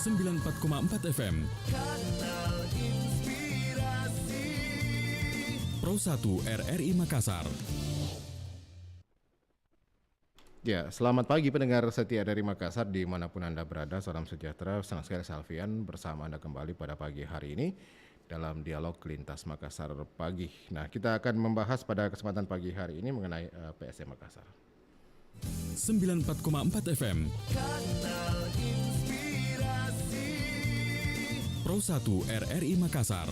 94,4 FM. Kanal Inspirasi. Pro 1 RRI Makassar. Ya, selamat pagi pendengar setia dari Makassar dimanapun Anda berada. Salam sejahtera, senang sekali Salvian bersama Anda kembali pada pagi hari ini dalam dialog Lintas Makassar Pagi. Nah, kita akan membahas pada kesempatan pagi hari ini mengenai PSM Makassar. 94,4 FM. Kanal Inspirasi. Pro 1 RRI Makassar.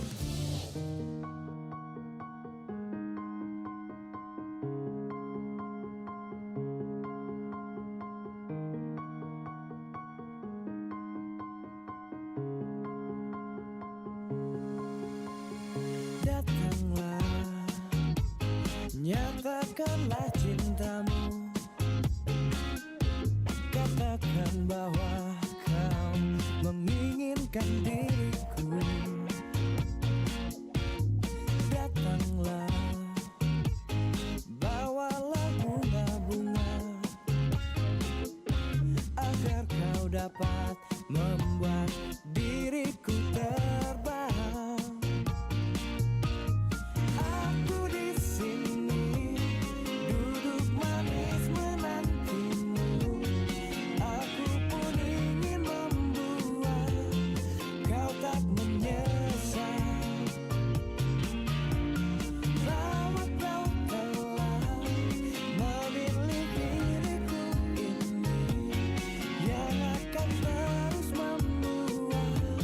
Datanglah, nyatakanlah cintamu. Katakan bahwa kau menginginkan diriku. Datanglah, bawalah bunga-bunga agar kau dapat membuat diriku terbang. Aku di sini duduk manis menantimu. Aku pun ingin membuat kau tak menyesal. Bahwa kau telah memilih diriku ini, yang akan terus membuat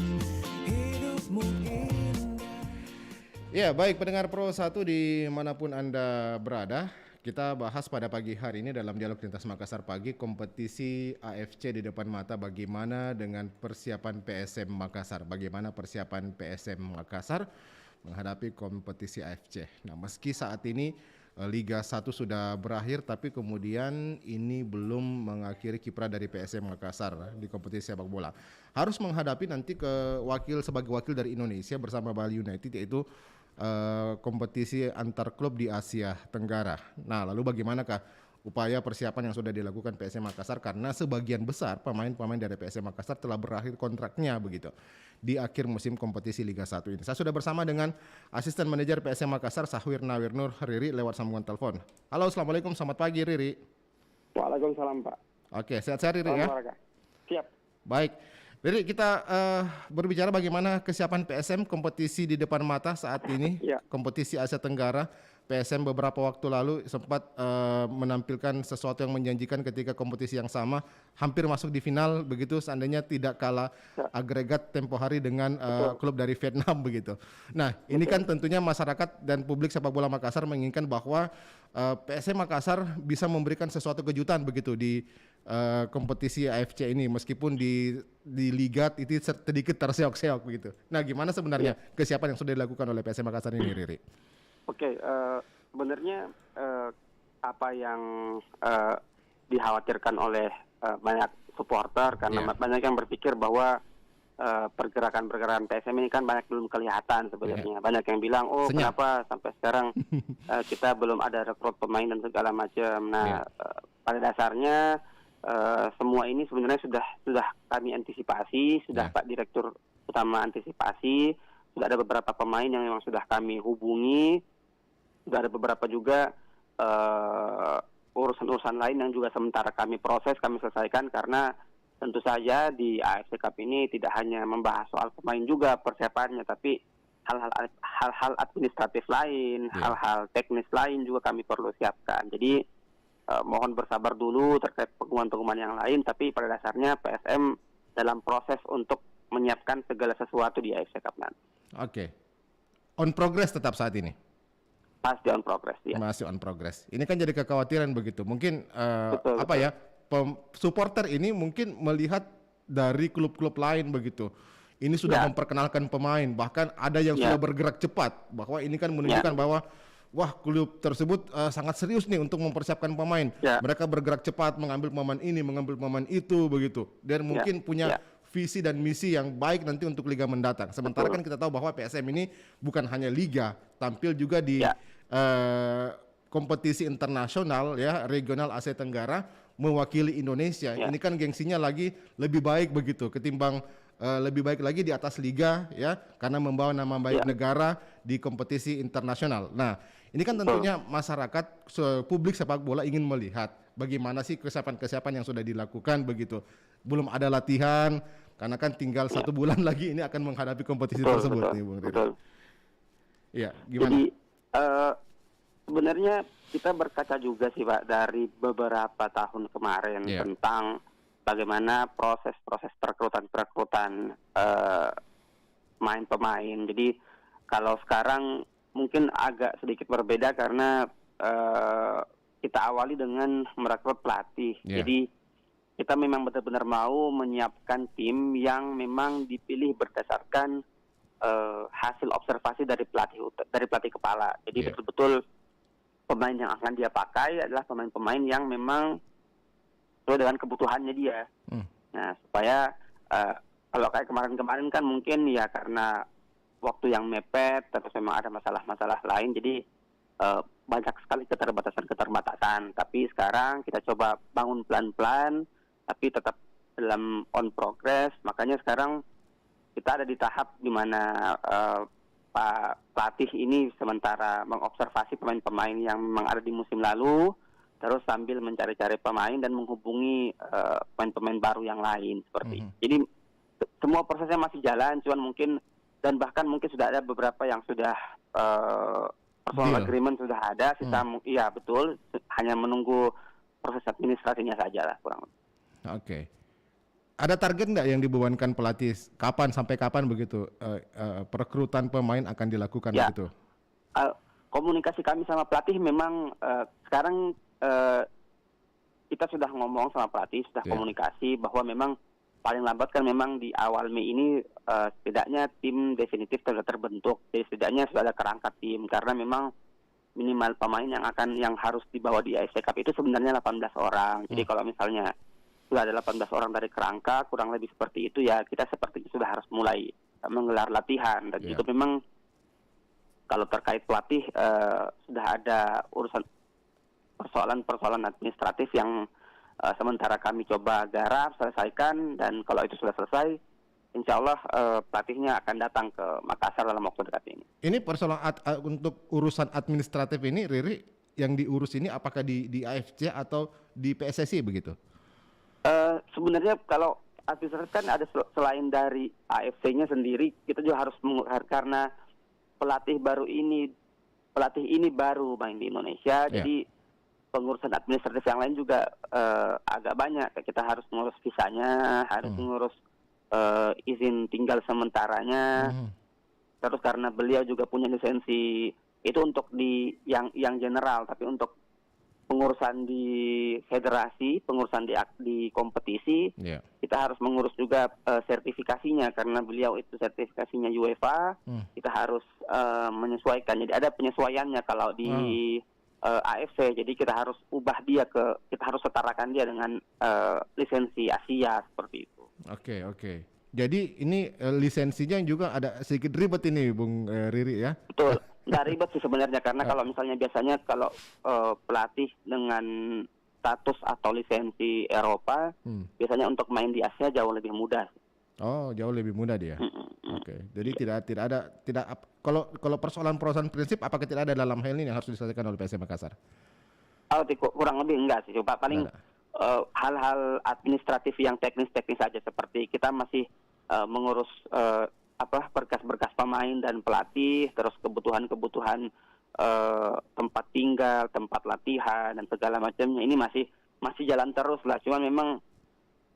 hidupmu indah. Ya, baik pendengar Pro 1 dimanapun Anda berada. Kita bahas pada pagi hari ini dalam dialog Lintas Makassar Pagi kompetisi AFC di depan mata. Bagaimana dengan persiapan PSM Makassar? Bagaimana persiapan PSM Makassar menghadapi kompetisi AFC? Nah, meski saat ini Liga 1 sudah berakhir, tapi kemudian ini belum mengakhiri kiprah dari PSM Makassar di kompetisi sepak bola. Harus menghadapi nanti sebagai wakil dari Indonesia bersama Bali United, yaitu kompetisi antar klub di Asia Tenggara. Nah, lalu bagaimanakah upaya persiapan yang sudah dilakukan PSM Makassar, karena sebagian besar pemain-pemain dari PSM Makassar telah berakhir kontraknya begitu di akhir musim kompetisi Liga 1 ini. Saya sudah bersama dengan Asisten Manajer PSM Makassar Sahwir Nawirnur Riri lewat sambungan telepon. Halo, Assalamualaikum, selamat pagi Riri. Waalaikumsalam, Pak. Oke, sehat-sehat Riri ya. Siap. Baik, Riri, kita berbicara bagaimana kesiapan PSM kompetisi di depan mata saat ini. Ya. Kompetisi Asia Tenggara. PSM beberapa waktu lalu sempat menampilkan sesuatu yang menjanjikan ketika kompetisi yang sama, hampir masuk di final begitu, seandainya tidak kalah agregat tempo hari dengan klub dari Vietnam begitu. Nah, ini kan tentunya masyarakat dan publik sepak bola Makassar menginginkan bahwa PSM Makassar bisa memberikan sesuatu kejutan begitu di kompetisi AFC ini, meskipun di liga itu sedikit terseok-seok begitu. Nah, gimana sebenarnya kesiapan yang sudah dilakukan oleh PSM Makassar ini, Riri? Oke, sebenarnya apa yang dikhawatirkan oleh banyak supporter, karena banyak yang berpikir bahwa pergerakan-pergerakan PSM ini kan banyak belum kelihatan sebenarnya. Banyak yang bilang, kenapa sampai sekarang kita belum ada rekrut pemain dan segala macam. Nah, pada dasarnya semua ini sebenarnya sudah kami antisipasi, sudah Pak Direktur Utama antisipasi, sudah ada beberapa pemain yang memang sudah kami hubungi, sudah ada beberapa juga urusan-urusan lain yang juga sementara kami proses, kami selesaikan, karena tentu saja di AFC Cup ini tidak hanya membahas soal pemain juga persiapannya, tapi hal-hal administratif lain, hal-hal teknis lain juga kami perlu siapkan. Jadi mohon bersabar dulu terkait pengumuman-pengumuman yang lain, tapi pada dasarnya PSM dalam proses untuk menyiapkan segala sesuatu di AFC Cup nanti. Oke. On progress tetap saat ini? Pasti on progress, ya. Masih on progress. Ini kan jadi kekhawatiran begitu. Mungkin betul. supporter ini mungkin melihat dari klub-klub lain begitu. Ini sudah memperkenalkan pemain, bahkan ada yang sudah bergerak cepat. Bahwa ini kan menunjukkan bahwa wah, klub tersebut sangat serius nih untuk mempersiapkan pemain. Mereka bergerak cepat, mengambil pemain ini, mengambil pemain itu begitu. Dan mungkin punya visi dan misi yang baik nanti untuk liga mendatang. Sementara kan kita tahu bahwa PSM ini bukan hanya liga, tampil juga di kompetisi internasional ya regional Asia Tenggara mewakili Indonesia. Ya. Ini kan gengsinya lagi lebih baik begitu ketimbang lebih baik lagi di atas liga ya karena membawa nama baik negara di kompetisi internasional. Nah, ini kan tentunya masyarakat publik sepak bola ingin melihat bagaimana sih kesiapan-kesiapan yang sudah dilakukan begitu. Belum ada latihan karena kan tinggal 1 bulan lagi ini akan menghadapi kompetisi tersebut nih Bung Riri. Betul. Iya, gimana? Jadi sebenarnya kita berkaca juga sih Pak dari beberapa tahun kemarin tentang bagaimana proses-proses perekrutan main pemain. Jadi kalau sekarang mungkin agak sedikit berbeda karena kita awali dengan merekrut pelatih. Jadi kita memang benar-benar mau menyiapkan tim yang memang dipilih berdasarkan hasil observasi dari pelatih kepala. Jadi betul-betul pemain yang akan dia pakai adalah pemain-pemain yang memang sesuai dengan kebutuhannya dia. Nah, supaya kalau kayak kemarin-kemarin kan mungkin ya karena waktu yang mepet, terus memang ada masalah-masalah lain, jadi banyak sekali keterbatasan. Tapi sekarang kita coba bangun pelan-pelan, tapi tetap dalam on progress. Makanya sekarang kita ada di tahap di mana Pak pelatih ini sementara mengobservasi pemain-pemain yang memang ada di musim lalu, terus sambil mencari-cari pemain dan menghubungi pemain-pemain baru yang lain seperti. Jadi semua prosesnya masih jalan, cuman mungkin dan bahkan mungkin sudah ada beberapa yang sudah personal agreement sudah ada, sisa iya betul, hanya menunggu proses administrasinya saja lah kurang lebih. Oke. Ada target nggak yang dibebankan pelatih? Kapan sampai kapan begitu perekrutan pemain akan dilakukan begitu? Komunikasi kami sama pelatih memang sekarang kita sudah ngomong sama pelatih, sudah komunikasi bahwa memang paling lambat kan memang di awal Mei ini setidaknya tim definitif sudah terbentuk. Jadi setidaknya sudah ada kerangka tim karena memang minimal pemain yang harus dibawa di AFC Cup itu sebenarnya 18 orang. Jadi kalau misalnya sudah ada 18 orang dari kerangka, kurang lebih seperti itu ya, kita sepertinya sudah harus mulai menggelar latihan. Dan juga memang kalau terkait pelatih sudah ada urusan persoalan administratif yang sementara kami coba garap, selesaikan, dan kalau itu sudah selesai, insya Allah pelatihnya akan datang ke Makassar dalam waktu dekat ini. Ini persoalan untuk urusan administratif ini, Riri, yang diurus ini apakah di AFC atau di PSSI begitu? Sebenarnya kalau administratif kan ada selain dari AFC-nya sendiri, kita juga harus karena pelatih ini baru main di Indonesia, jadi pengurusan administratif yang lain juga agak banyak. Kita harus mengurus visanya, harus mengurus izin tinggal sementaranya. Terus karena beliau juga punya lisensi itu untuk di yang general, tapi untuk pengurusan di federasi, pengurusan di kompetisi, kita harus mengurus juga sertifikasinya karena beliau itu sertifikasinya UEFA. Kita harus menyesuaikan. Jadi ada penyesuaiannya kalau di AFC. Jadi kita harus kita harus setarakan dia dengan lisensi Asia seperti itu. Oke. Jadi ini lisensinya juga ada sedikit ribet ini, Bung Riri ya? Betul. Nggak ribet sih sebenarnya karena kalau misalnya biasanya kalau pelatih dengan status atau lisensi Eropa biasanya untuk main di Asia jauh lebih mudah. Oh, jauh lebih mudah dia. Oke. Jadi tidak ada kalau persoalan prinsip apakah tidak ada dalam hal ini yang harus diselesaikan oleh PSM Makassar? Kurang lebih enggak sih, Pak. Paling hal-hal administratif yang teknis-teknis saja seperti kita masih mengurus berkas-berkas pemain dan pelatih, terus kebutuhan tempat tinggal, tempat latihan dan segala macamnya ini masih jalan terus lah. Cuma memang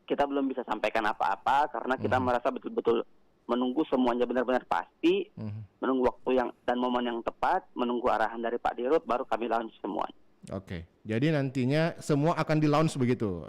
kita belum bisa sampaikan apa-apa karena kita merasa betul-betul menunggu semuanya benar-benar pasti, menunggu waktu dan momen yang tepat, menunggu arahan dari Pak Dirut baru kami launch semuanya. Oke, jadi nantinya semua akan di-launch begitu,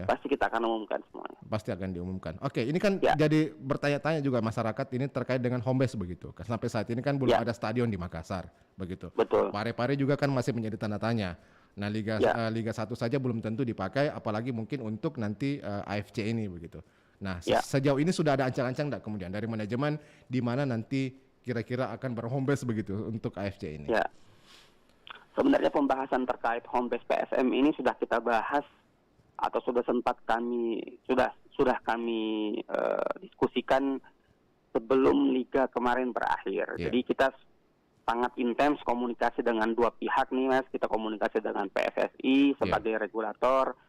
Pasti kita akan umumkan semuanya. Pasti akan diumumkan. Oke, ini kan jadi bertanya-tanya juga masyarakat ini terkait dengan home base begitu. Sampai saat ini kan belum ada stadion di Makassar, begitu. Betul. Pare-pare juga kan masih menjadi tanda tanya. Nah, Liga 1 saja belum tentu dipakai, apalagi mungkin untuk nanti AFC ini begitu. Nah, sejauh ini sudah ada ancang-ancang enggak kemudian dari manajemen di mana nanti kira-kira akan berhome base begitu untuk AFC ini? Ya. sebenarnya pembahasan terkait home base PSM ini sudah kita bahas atau sudah kami diskusikan sebelum liga kemarin berakhir. Yeah. Jadi kita sangat intens komunikasi dengan dua pihak nih Mas. Kita komunikasi dengan PSSI sebagai regulator,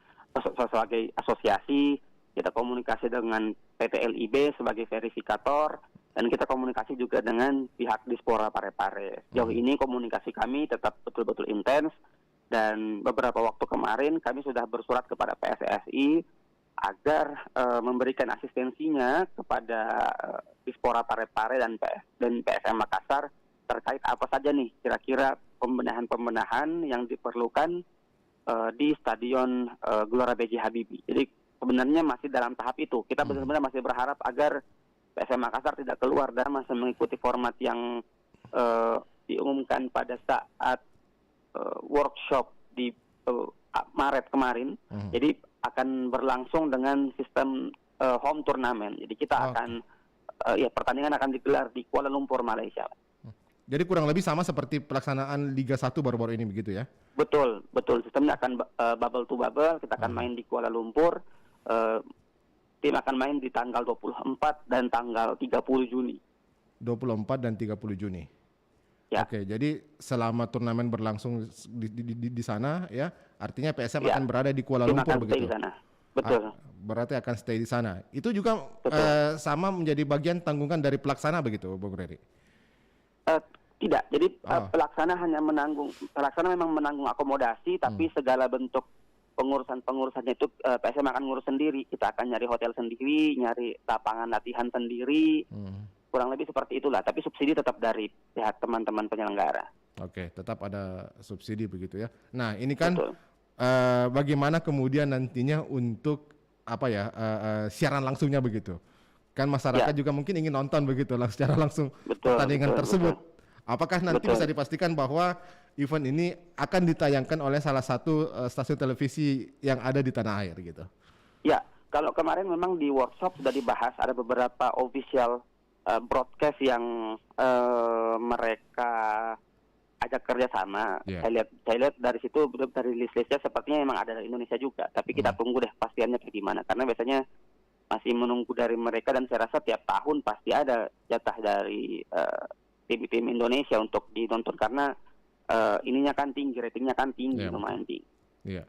sebagai asosiasi. Kita komunikasi dengan PT LIB sebagai verifikator. Dan kita komunikasi juga dengan pihak Dispora Parepare. Sejauh ini komunikasi kami tetap betul-betul intens. Dan beberapa waktu kemarin kami sudah bersurat kepada PSSI agar memberikan asistensinya kepada Dispora Parepare dan PSM Makassar terkait apa saja nih kira-kira pembenahan-pembenahan yang diperlukan di Stadion Gelora B.J. Habibie. Jadi sebenarnya masih dalam tahap itu. Kita benar-benar masih berharap agar PSM Makassar tidak keluar dan masih mengikuti format yang diumumkan pada saat workshop di Maret kemarin. Jadi akan berlangsung dengan sistem home turnamen. Jadi kita akan pertandingan akan digelar di Kuala Lumpur, Malaysia. Jadi kurang lebih sama seperti pelaksanaan Liga 1 baru-baru ini begitu ya? Betul. Sistemnya akan bubble to bubble. Kita akan main di Kuala Lumpur. Tim akan main di tanggal 24 dan tanggal 30 Juni. 24 dan 30 Juni. Ya. Oke, jadi selama turnamen berlangsung di sana ya, artinya PSM akan berada di Kuala Lumpur begitu. Di sana. Betul. Berarti akan stay di sana. Itu juga sama menjadi bagian tanggungan dari pelaksana begitu, Bung Reri? Tidak. Jadi pelaksana memang menanggung akomodasi, tapi segala bentuk pengurusannya itu PSM akan ngurus sendiri. Kita akan nyari hotel sendiri, nyari lapangan latihan sendiri. Kurang lebih seperti itulah. Tapi subsidi tetap dari pihak teman-teman penyelenggara. Oke, tetap ada subsidi begitu ya. Nah, ini kan bagaimana kemudian nantinya untuk siaran langsungnya begitu. Kan masyarakat juga mungkin ingin nonton begitu secara langsung pertandingan tersebut. Betul. Apakah nanti bisa dipastikan bahwa event ini akan ditayangkan oleh salah satu stasiun televisi yang ada di tanah air gitu? Ya, kalau kemarin memang di workshop sudah dibahas, ada beberapa official broadcast yang mereka ajak kerjasama. Saya lihat dari situ, dari list-listnya sepertinya memang ada dari Indonesia juga. Tapi kita tunggu deh pastiannya bagaimana, karena biasanya masih menunggu dari mereka, dan saya rasa tiap tahun pasti ada jatah dari tim-tim Indonesia untuk ditonton, karena ininya kan tinggi, ratingnya kan tinggi, lumayan tinggi. Iya.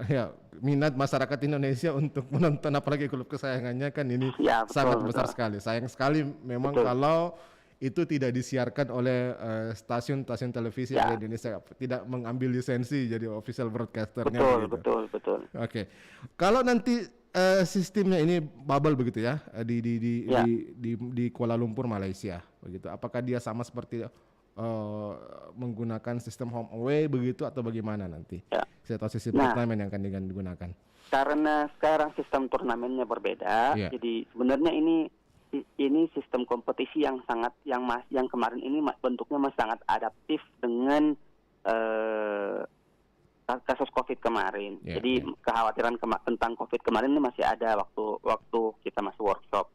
Ya, minat masyarakat Indonesia untuk menonton apalagi klub kesayangannya kan ini sangat besar sekali. Sayang sekali memang kalau itu tidak disiarkan oleh stasiun-stasiun televisi di Indonesia, tidak mengambil lisensi jadi official broadcasternya. Betul. Oke. Kalau nanti sistemnya ini bubble begitu ya di Kuala Lumpur, Malaysia begitu. Apakah dia sama seperti menggunakan sistem home away begitu atau bagaimana nanti? Saya tahu sistem turnamen yang akan digunakan. Karena sekarang sistem turnamennya berbeda, jadi sebenarnya ini sistem kompetisi yang kemarin ini bentuknya masih sangat adaptif dengan kasus COVID kemarin. Jadi kekhawatiran tentang COVID kemarin ini masih ada waktu kita masih workshop.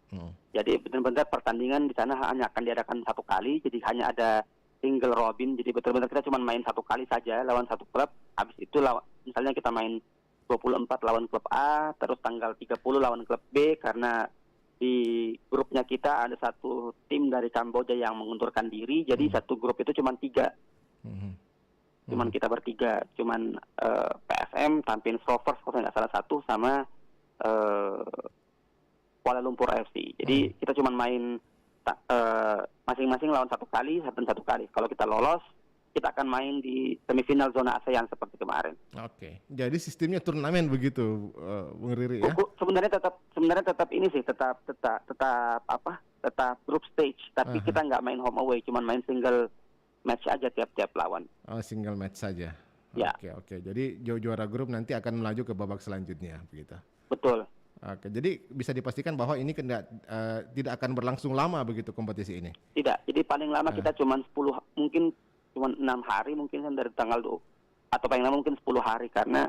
Jadi benar-benar pertandingan di sana hanya akan diadakan satu kali, jadi hanya ada single robin. Jadi benar-benar kita cuma main satu kali saja lawan satu klub. Habis itu misalnya kita main 24 lawan klub A, terus tanggal 30 lawan klub B, karena di grupnya kita ada satu tim dari Kamboja yang mengundurkan diri. Jadi satu grup itu cuma 3. Cuman kita bertiga, cuman PSM, Tampines Rovers kalau nggak salah satu, sama Kuala Lumpur FC. Jadi kita cuma main masing-masing lawan satu kali. Kalau kita lolos, kita akan main di semifinal zona ASEAN seperti kemarin. Oke. Jadi sistemnya turnamen begitu, Bung Riri ya? Sebenarnya tetap ini sih, tetap group stage. Tapi kita nggak main home away, cuma main single match aja tiap lawan. Oh, single match saja. Ya. Oke. Jadi juara grup nanti akan melaju ke babak selanjutnya, begitu. Betul. Oke. Jadi bisa dipastikan bahwa ini tidak akan berlangsung lama begitu kompetisi ini. Tidak. Jadi paling lama kita cuma 6 hari mungkin kan dari tanggal 2, atau paling lama mungkin 10 hari, karena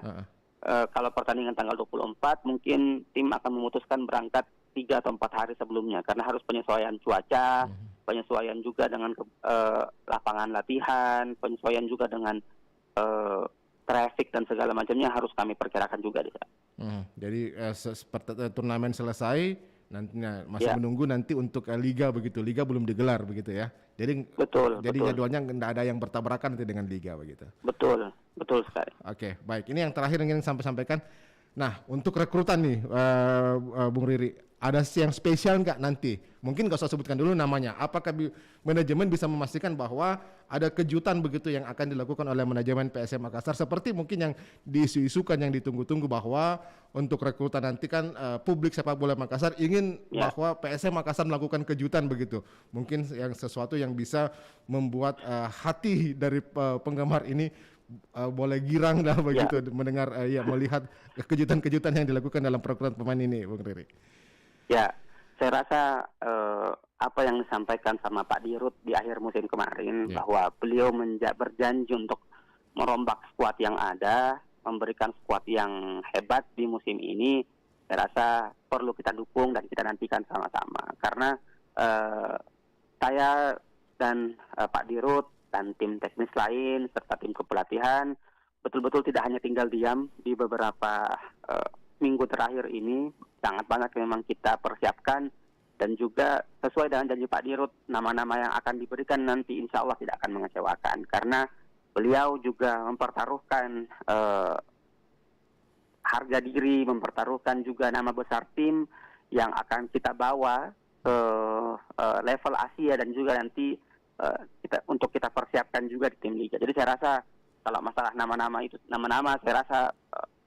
kalau pertandingan tanggal 24 mungkin tim akan memutuskan berangkat 3 atau 4 hari sebelumnya, karena harus penyesuaian cuaca, penyesuaian juga dengan lapangan latihan, penyesuaian juga dengan traffic dan segala macamnya harus kami perkirakan juga di sana. Jadi seperti turnamen selesai nantinya masih menunggu nanti untuk liga begitu. Liga belum digelar begitu ya. Jadi betul. Jadwalnya tidak ada yang bertabrakan nanti dengan liga begitu. Betul sekali. Oke, baik. Ini yang terakhir yang ingin sampaikan. Nah, untuk rekrutan nih, Bung Riri, ada yang spesial nggak nanti? Mungkin nggak usah sebutkan dulu namanya. Apakah manajemen bisa memastikan bahwa ada kejutan begitu yang akan dilakukan oleh manajemen PSM Makassar? Seperti mungkin yang diisu-isukan, yang ditunggu-tunggu bahwa untuk rekrutan nanti kan publik sepak bola Makassar ingin bahwa PSM Makassar melakukan kejutan begitu. Mungkin yang sesuatu yang bisa membuat hati dari penggemar ini boleh girang dah begitu mendengar melihat kejutan-kejutan yang dilakukan dalam perekrutan pemain ini, Bung Riri. Ya, saya rasa apa yang disampaikan sama Pak Dirut di akhir musim kemarin bahwa beliau berjanji untuk merombak skuad yang ada, memberikan skuad yang hebat di musim ini, saya rasa perlu kita dukung dan kita nantikan sama-sama. Karena saya dan Pak Dirut dan tim teknis lain serta tim kepelatihan betul-betul tidak hanya tinggal diam di beberapa minggu terakhir ini. Sangat banyak memang kita persiapkan dan juga sesuai dengan janji Pak Dirut, nama-nama yang akan diberikan nanti insya Allah tidak akan mengecewakan karena beliau juga mempertaruhkan harga diri, mempertaruhkan juga nama besar tim yang akan kita bawa ke level Asia dan juga nanti kita persiapkan juga di tim liga. Jadi saya rasa kalau masalah nama-nama saya rasa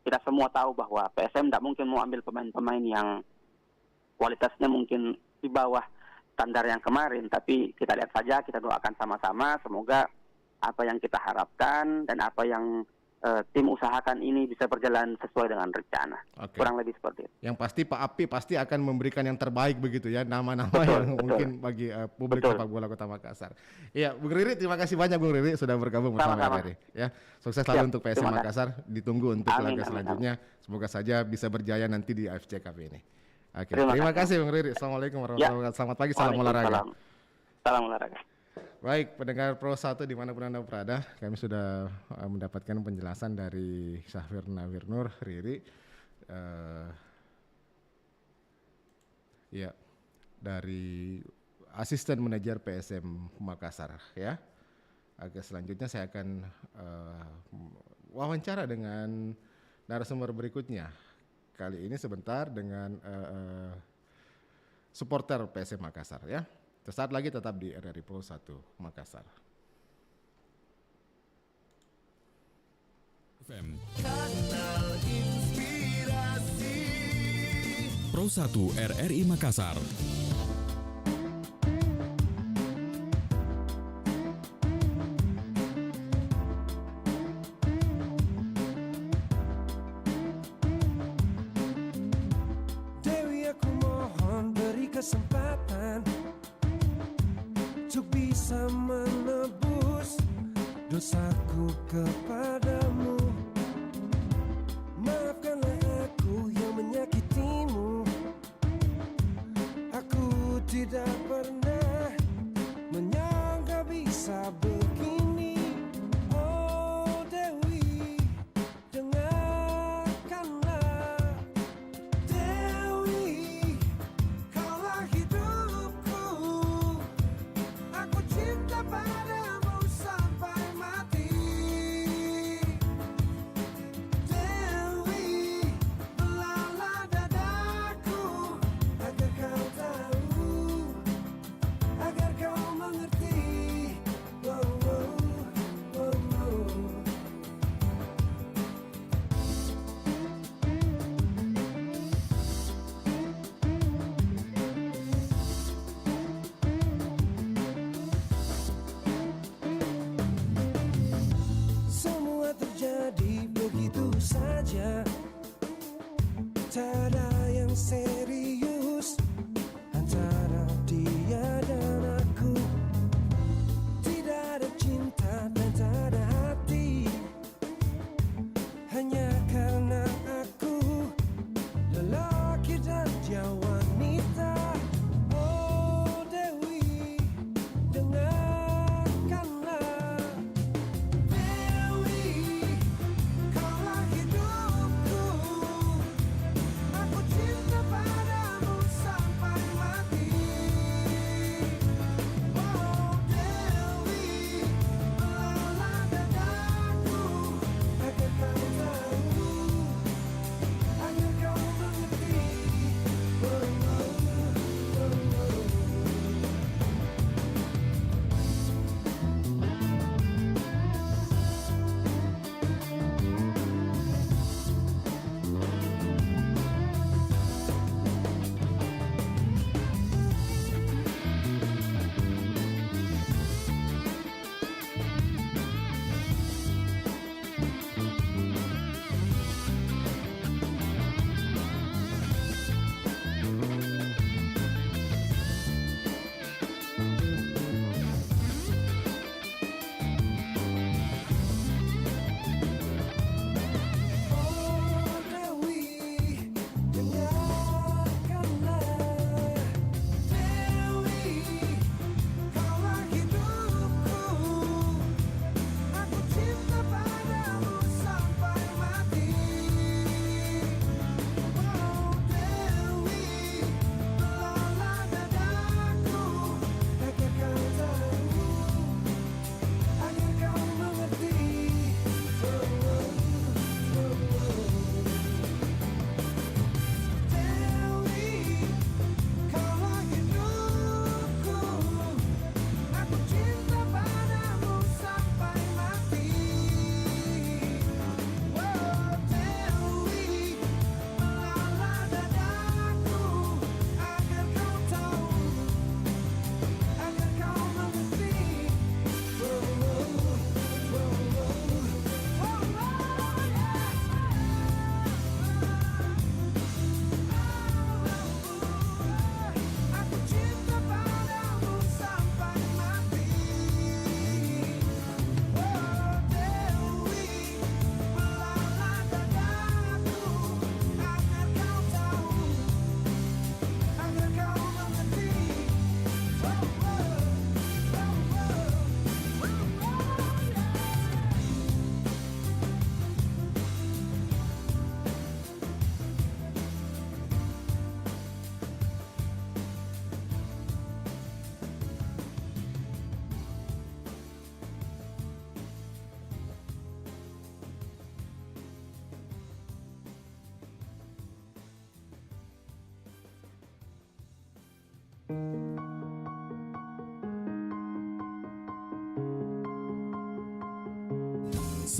kita semua tahu bahwa PSM tidak mungkin mau ambil pemain-pemain yang kualitasnya mungkin di bawah standar yang kemarin, tapi kita lihat saja, kita doakan sama-sama semoga apa yang kita harapkan dan apa yang tim usahakan ini bisa berjalan sesuai dengan rencana. Kurang lebih seperti itu. Yang pasti Pak Api pasti akan memberikan yang terbaik begitu ya, nama-nama yang mungkin bagi publik sepak bola Kota Makassar. Iya, Bung Riri, terima kasih banyak Bung Riri sudah bergabung bersama kami. Ya, sukses selalu untuk PSM Makassar. Ditunggu untuk laga selanjutnya. Semoga saja bisa berjaya nanti di AFC Cup ini. Oke, terima kasih Bung Riri. Assalamualaikum warahmatullahi wabarakatuh. Selamat pagi, salam olahraga. Salam olahraga. Baik, pendengar Pro 1 dimanapun Anda berada, kami sudah mendapatkan penjelasan dari Syahfir Nawirnur Riri, dari asisten manajer PSM Makassar ya. Oke, selanjutnya saya akan wawancara dengan narasumber berikutnya. Kali ini sebentar dengan supporter PSM Makassar ya. Sesaat lagi tetap di RRI Pro 1 Makassar. FM. Pro 1 RRI Makassar. Dewi, aku mohon beri kesempatan untuk bisa menebus dosaku kepadamu. Maafkanlah aku yang menyakitimu. Aku tidak pernah menyangka bisa begini. Oh Dewi, dengarkanlah. Dewi, kaulah hidupku. Aku cinta padamu sampai mati.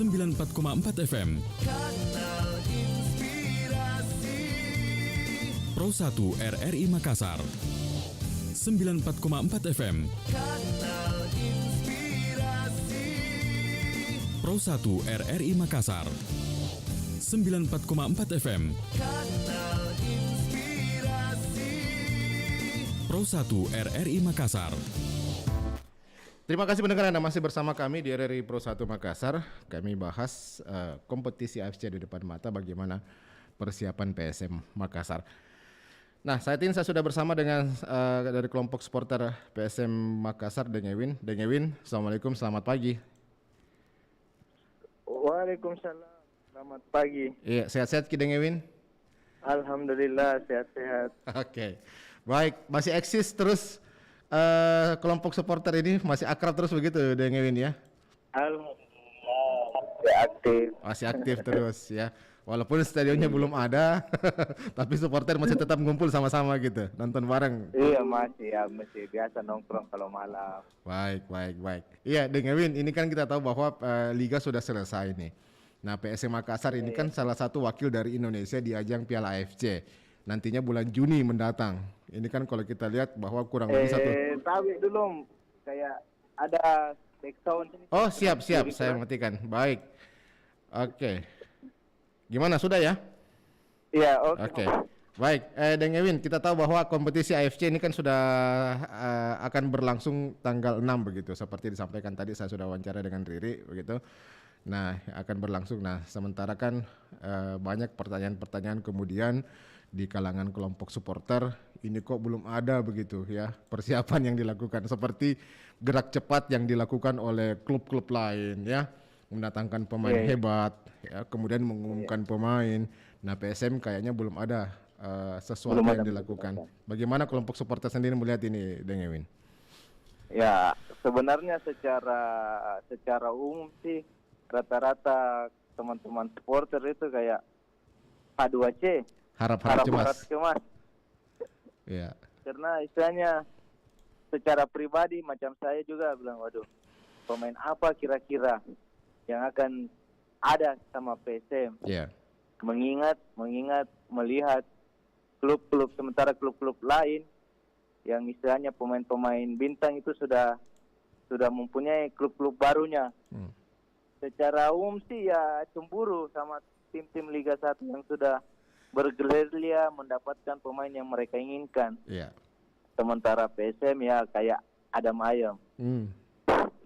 94,4 FM. Kanal Inspirasi. Pro 1 RRI Makassar. 94,4 FM. Kanal Inspirasi. Pro 1 RRI Makassar. 94,4 FM. Kanal Inspirasi. Pro 1 RRI Makassar. Terima kasih pendengar Anda masih bersama kami di RRI Pro 1 Makassar. Kami bahas kompetisi AFC di depan mata, bagaimana persiapan PSM Makassar. Nah, saat ini saya sudah bersama dengan dari kelompok supporter PSM Makassar, Dengewin. Dengewin, Assalamualaikum, selamat pagi. Waalaikumsalam, selamat pagi. Iya, sehat-sehat Ki Dengewin? Alhamdulillah sehat-sehat. Oke, baik. Masih eksis terus kelompok supporter ini, masih akrab terus begitu Dengewin ya? Alhamdulillah masih aktif. Masih aktif terus ya. Walaupun stadionnya belum ada, tapi supporter masih tetap ngumpul sama-sama gitu, nonton bareng. Iya masih biasa nongkrong kalau malam. Baik. Iya, Dengewin, ini kan kita tahu bahwa liga sudah selesai nih. Nah, PSM Makassar ini kan salah satu wakil dari Indonesia di ajang Piala AFC. Nantinya bulan Juni mendatang. Ini kan kalau kita lihat bahwa kurang lebih Tapi dulu kayak ada background. Oh, siap, saya matikan. Baik. Oke. Gimana, sudah ya? Iya, Oke. Baik, Dengewin, kita tahu bahwa kompetisi AFC ini kan sudah akan berlangsung tanggal 6 begitu. Seperti disampaikan tadi, saya sudah wawancara dengan Riri begitu. Nah, akan berlangsung. Nah, sementara kan banyak pertanyaan-pertanyaan kemudian di kalangan kelompok supporter, ini kok belum ada begitu ya persiapan yang dilakukan, seperti gerak cepat yang dilakukan oleh klub-klub lain ya, mendatangkan pemain hebat ya, kemudian mengumumkan pemain. Nah, PSM kayaknya belum ada sesuatu yang dilakukan. Bagaimana kelompok supporter sendiri melihat ini, Dengewin? Ya, sebenarnya secara umum sih rata-rata teman-teman supporter itu kayak H2C. Harap-harap cemas. Ya. Karena istilahnya secara pribadi macam saya juga bilang, waduh, pemain apa kira-kira yang akan ada sama PSM? Ya. Mengingat melihat klub-klub, sementara klub-klub lain yang istilahnya pemain-pemain bintang itu sudah mempunyai klub-klub barunya. Secara umum sih ya cemburu sama tim-tim Liga 1 yang sudah bergerilya mendapatkan pemain yang mereka inginkan. Iya. Sementara PSM ya kayak adam ayam.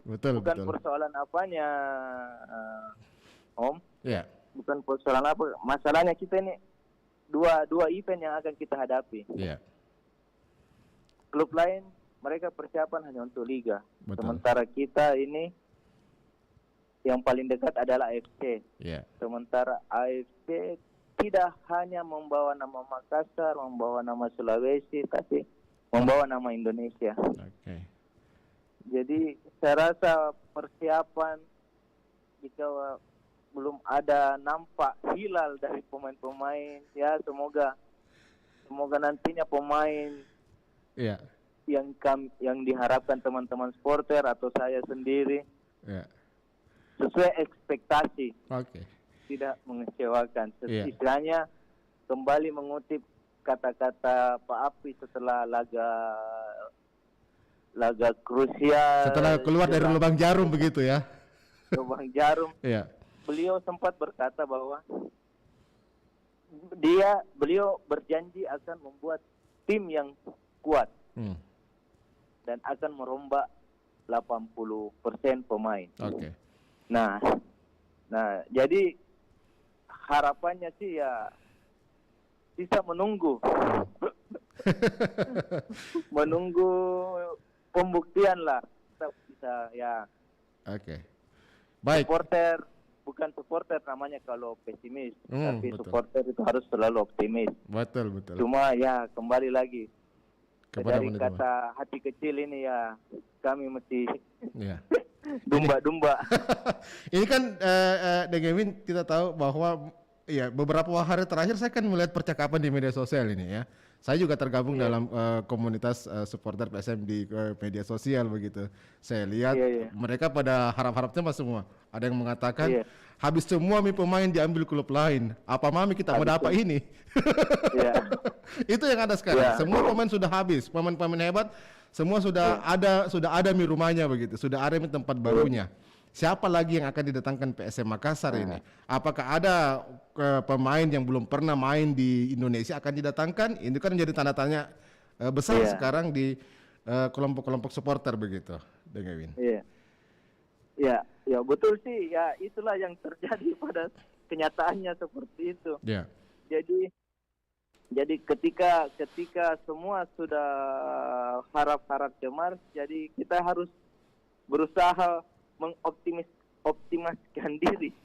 Betul. Bukan persoalan apanya, Om. Iya. Bukan persoalan apa. Masalahnya kita ini dua event yang akan kita hadapi. Iya. Klub lain mereka persiapan hanya untuk liga. Betul. Sementara kita ini yang paling dekat adalah AFC. Iya. Sementara AFC tidak hanya membawa nama Makassar, membawa nama Sulawesi, tapi membawa nama Indonesia. Oke. Jadi saya rasa persiapan jika belum ada nampak hilal dari pemain-pemain, ya semoga nantinya pemain Iya. yang diharapkan teman-teman supporter atau saya sendiri sesuai ekspektasi. Oke. Tidak mengecewakan. Iya. Istilahnya kembali mengutip kata-kata Pak Api setelah laga krusial. Setelah keluar dari lubang jarum begitu ya. Lubang jarum. Iya. Beliau sempat berkata bahwa beliau berjanji akan membuat tim yang kuat dan akan merombak 80% pemain. Oke. Nah, jadi harapannya sih ya bisa menunggu pembuktian lah. Kita bisa ya. Oke. Baik. Bukan supporter namanya kalau pesimis, tapi betul. supporter itu harus selalu optimis. Betul. Cuma ya kembali lagi Kepada dari menerima. kata hati kecil ini ya kami mesti Iya. dumba-dumba. Ini kan Dengewin, kita tahu bahwa ya beberapa hari terakhir saya kan melihat percakapan di media sosial ini ya. Saya juga tergabung dalam komunitas supporter PSM di media sosial begitu. Saya lihat mereka pada harap-harap cemas semua. Ada yang mengatakan habis semua pemain diambil klub lain. Apa mami kita mau dapat ini? Ya. Itu yang ada sekarang. Ya. Semua pemain sudah habis, pemain-pemain hebat semua sudah ada rumahnya begitu, sudah ada tempat barunya. Siapa lagi yang akan didatangkan PSM Makassar ini? Apakah ada pemain yang belum pernah main di Indonesia akan didatangkan? Ini kan menjadi tanda tanya besar sekarang di kelompok-kelompok supporter begitu, Deng Ewin. Iya. Ya betul sih. Ya itulah yang terjadi pada kenyataannya seperti itu. Ya. Jadi ketika semua sudah harap-harap cemar, jadi kita harus berusaha mengoptimiskan diri.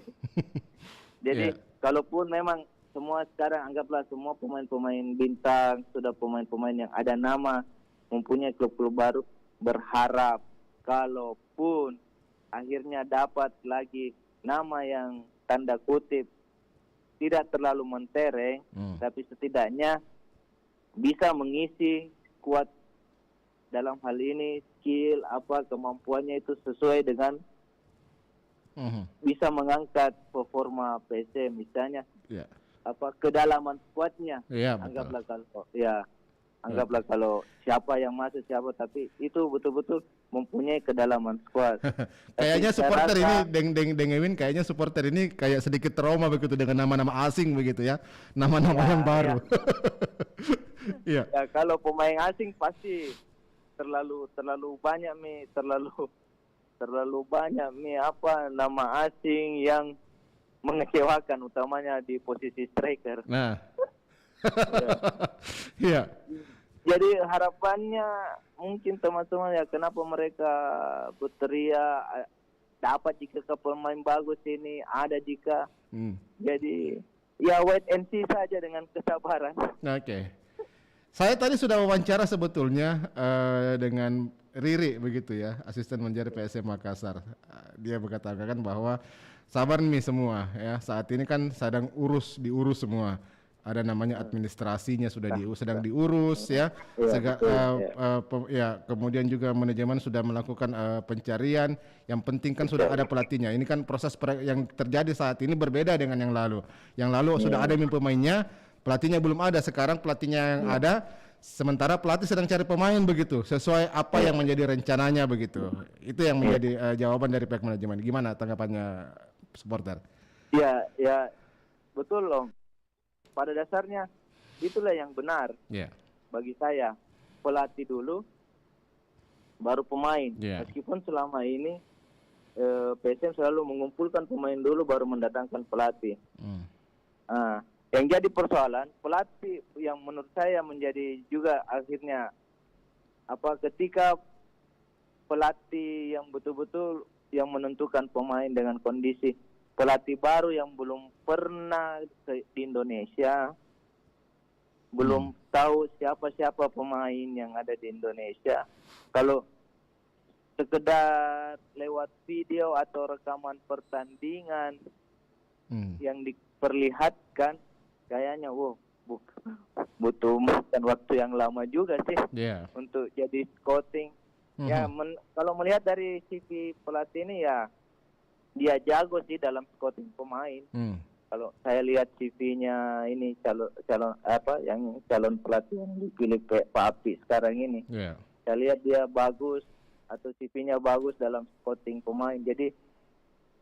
Jadi kalaupun memang semua sekarang anggaplah semua pemain-pemain bintang, sudah pemain-pemain yang ada nama, mempunyai klub-klub baru, berharap kalaupun akhirnya dapat lagi nama yang tanda kutip tidak terlalu mentereng, tapi setidaknya bisa mengisi skuad dalam hal ini skill kemampuannya itu sesuai dengan bisa mengangkat performa PSM misalnya kedalaman skuadnya. Anggaplah kalau siapa yang masuk siapa, tapi itu betul-betul mempunyai kedalaman skuad. Kayaknya supporter ini Deng Ewin, kayaknya supporter ini kayak sedikit trauma begitu dengan nama-nama asing begitu ya, nama-nama yang baru. Ya, kalau pemain asing pasti terlalu banyak nama asing yang mengecewakan, utamanya di posisi striker. Nah. Iya. Jadi harapannya mungkin teman-teman ya, kenapa mereka berteriak dapat jika ke pemain bagus ini, ada jika. Jadi ya wait and see saja dengan kesabaran. Oke. Saya tadi sudah wawancara sebetulnya dengan Riri begitu ya, asisten manajer PSM Makassar. Dia berkatakan bahwa sabar nih semua ya, saat ini kan sedang diurus semua. Ada namanya administrasinya sedang diurus ya. Kemudian juga manajemen sudah melakukan pencarian. Yang penting kan sudah ada pelatihnya. Ini kan proses yang terjadi saat ini berbeda dengan yang lalu. Yang lalu sudah ada pemainnya, pelatihnya belum ada. Sekarang pelatihnya yang ada, sementara pelatih sedang cari pemain begitu, sesuai apa yang menjadi rencananya begitu. Itu yang menjadi jawaban dari pihak manajemen. Gimana tanggapannya supporter? Ya betul loh. Pada dasarnya itulah yang benar bagi saya. Pelatih dulu, baru pemain. Meskipun selama ini PSM selalu mengumpulkan pemain dulu, baru mendatangkan pelatih. Yang jadi persoalan, pelatih yang menurut saya menjadi juga akhirnya ketika pelatih yang betul-betul yang menentukan pemain dengan kondisi pelatih baru yang belum pernah di Indonesia, belum tahu siapa-siapa pemain yang ada di Indonesia. Kalau sekedar lewat video atau rekaman pertandingan yang diperlihatkan, kayaknya butuh waktu yang lama juga sih untuk jadi scouting. Kalau melihat dari CV pelatih ini ya, dia jago sih dalam scouting pemain. Kalau saya lihat CV-nya ini calon pelatih yang dipilih Pak Api sekarang ini, saya lihat dia bagus atau CV-nya bagus dalam scouting pemain. Jadi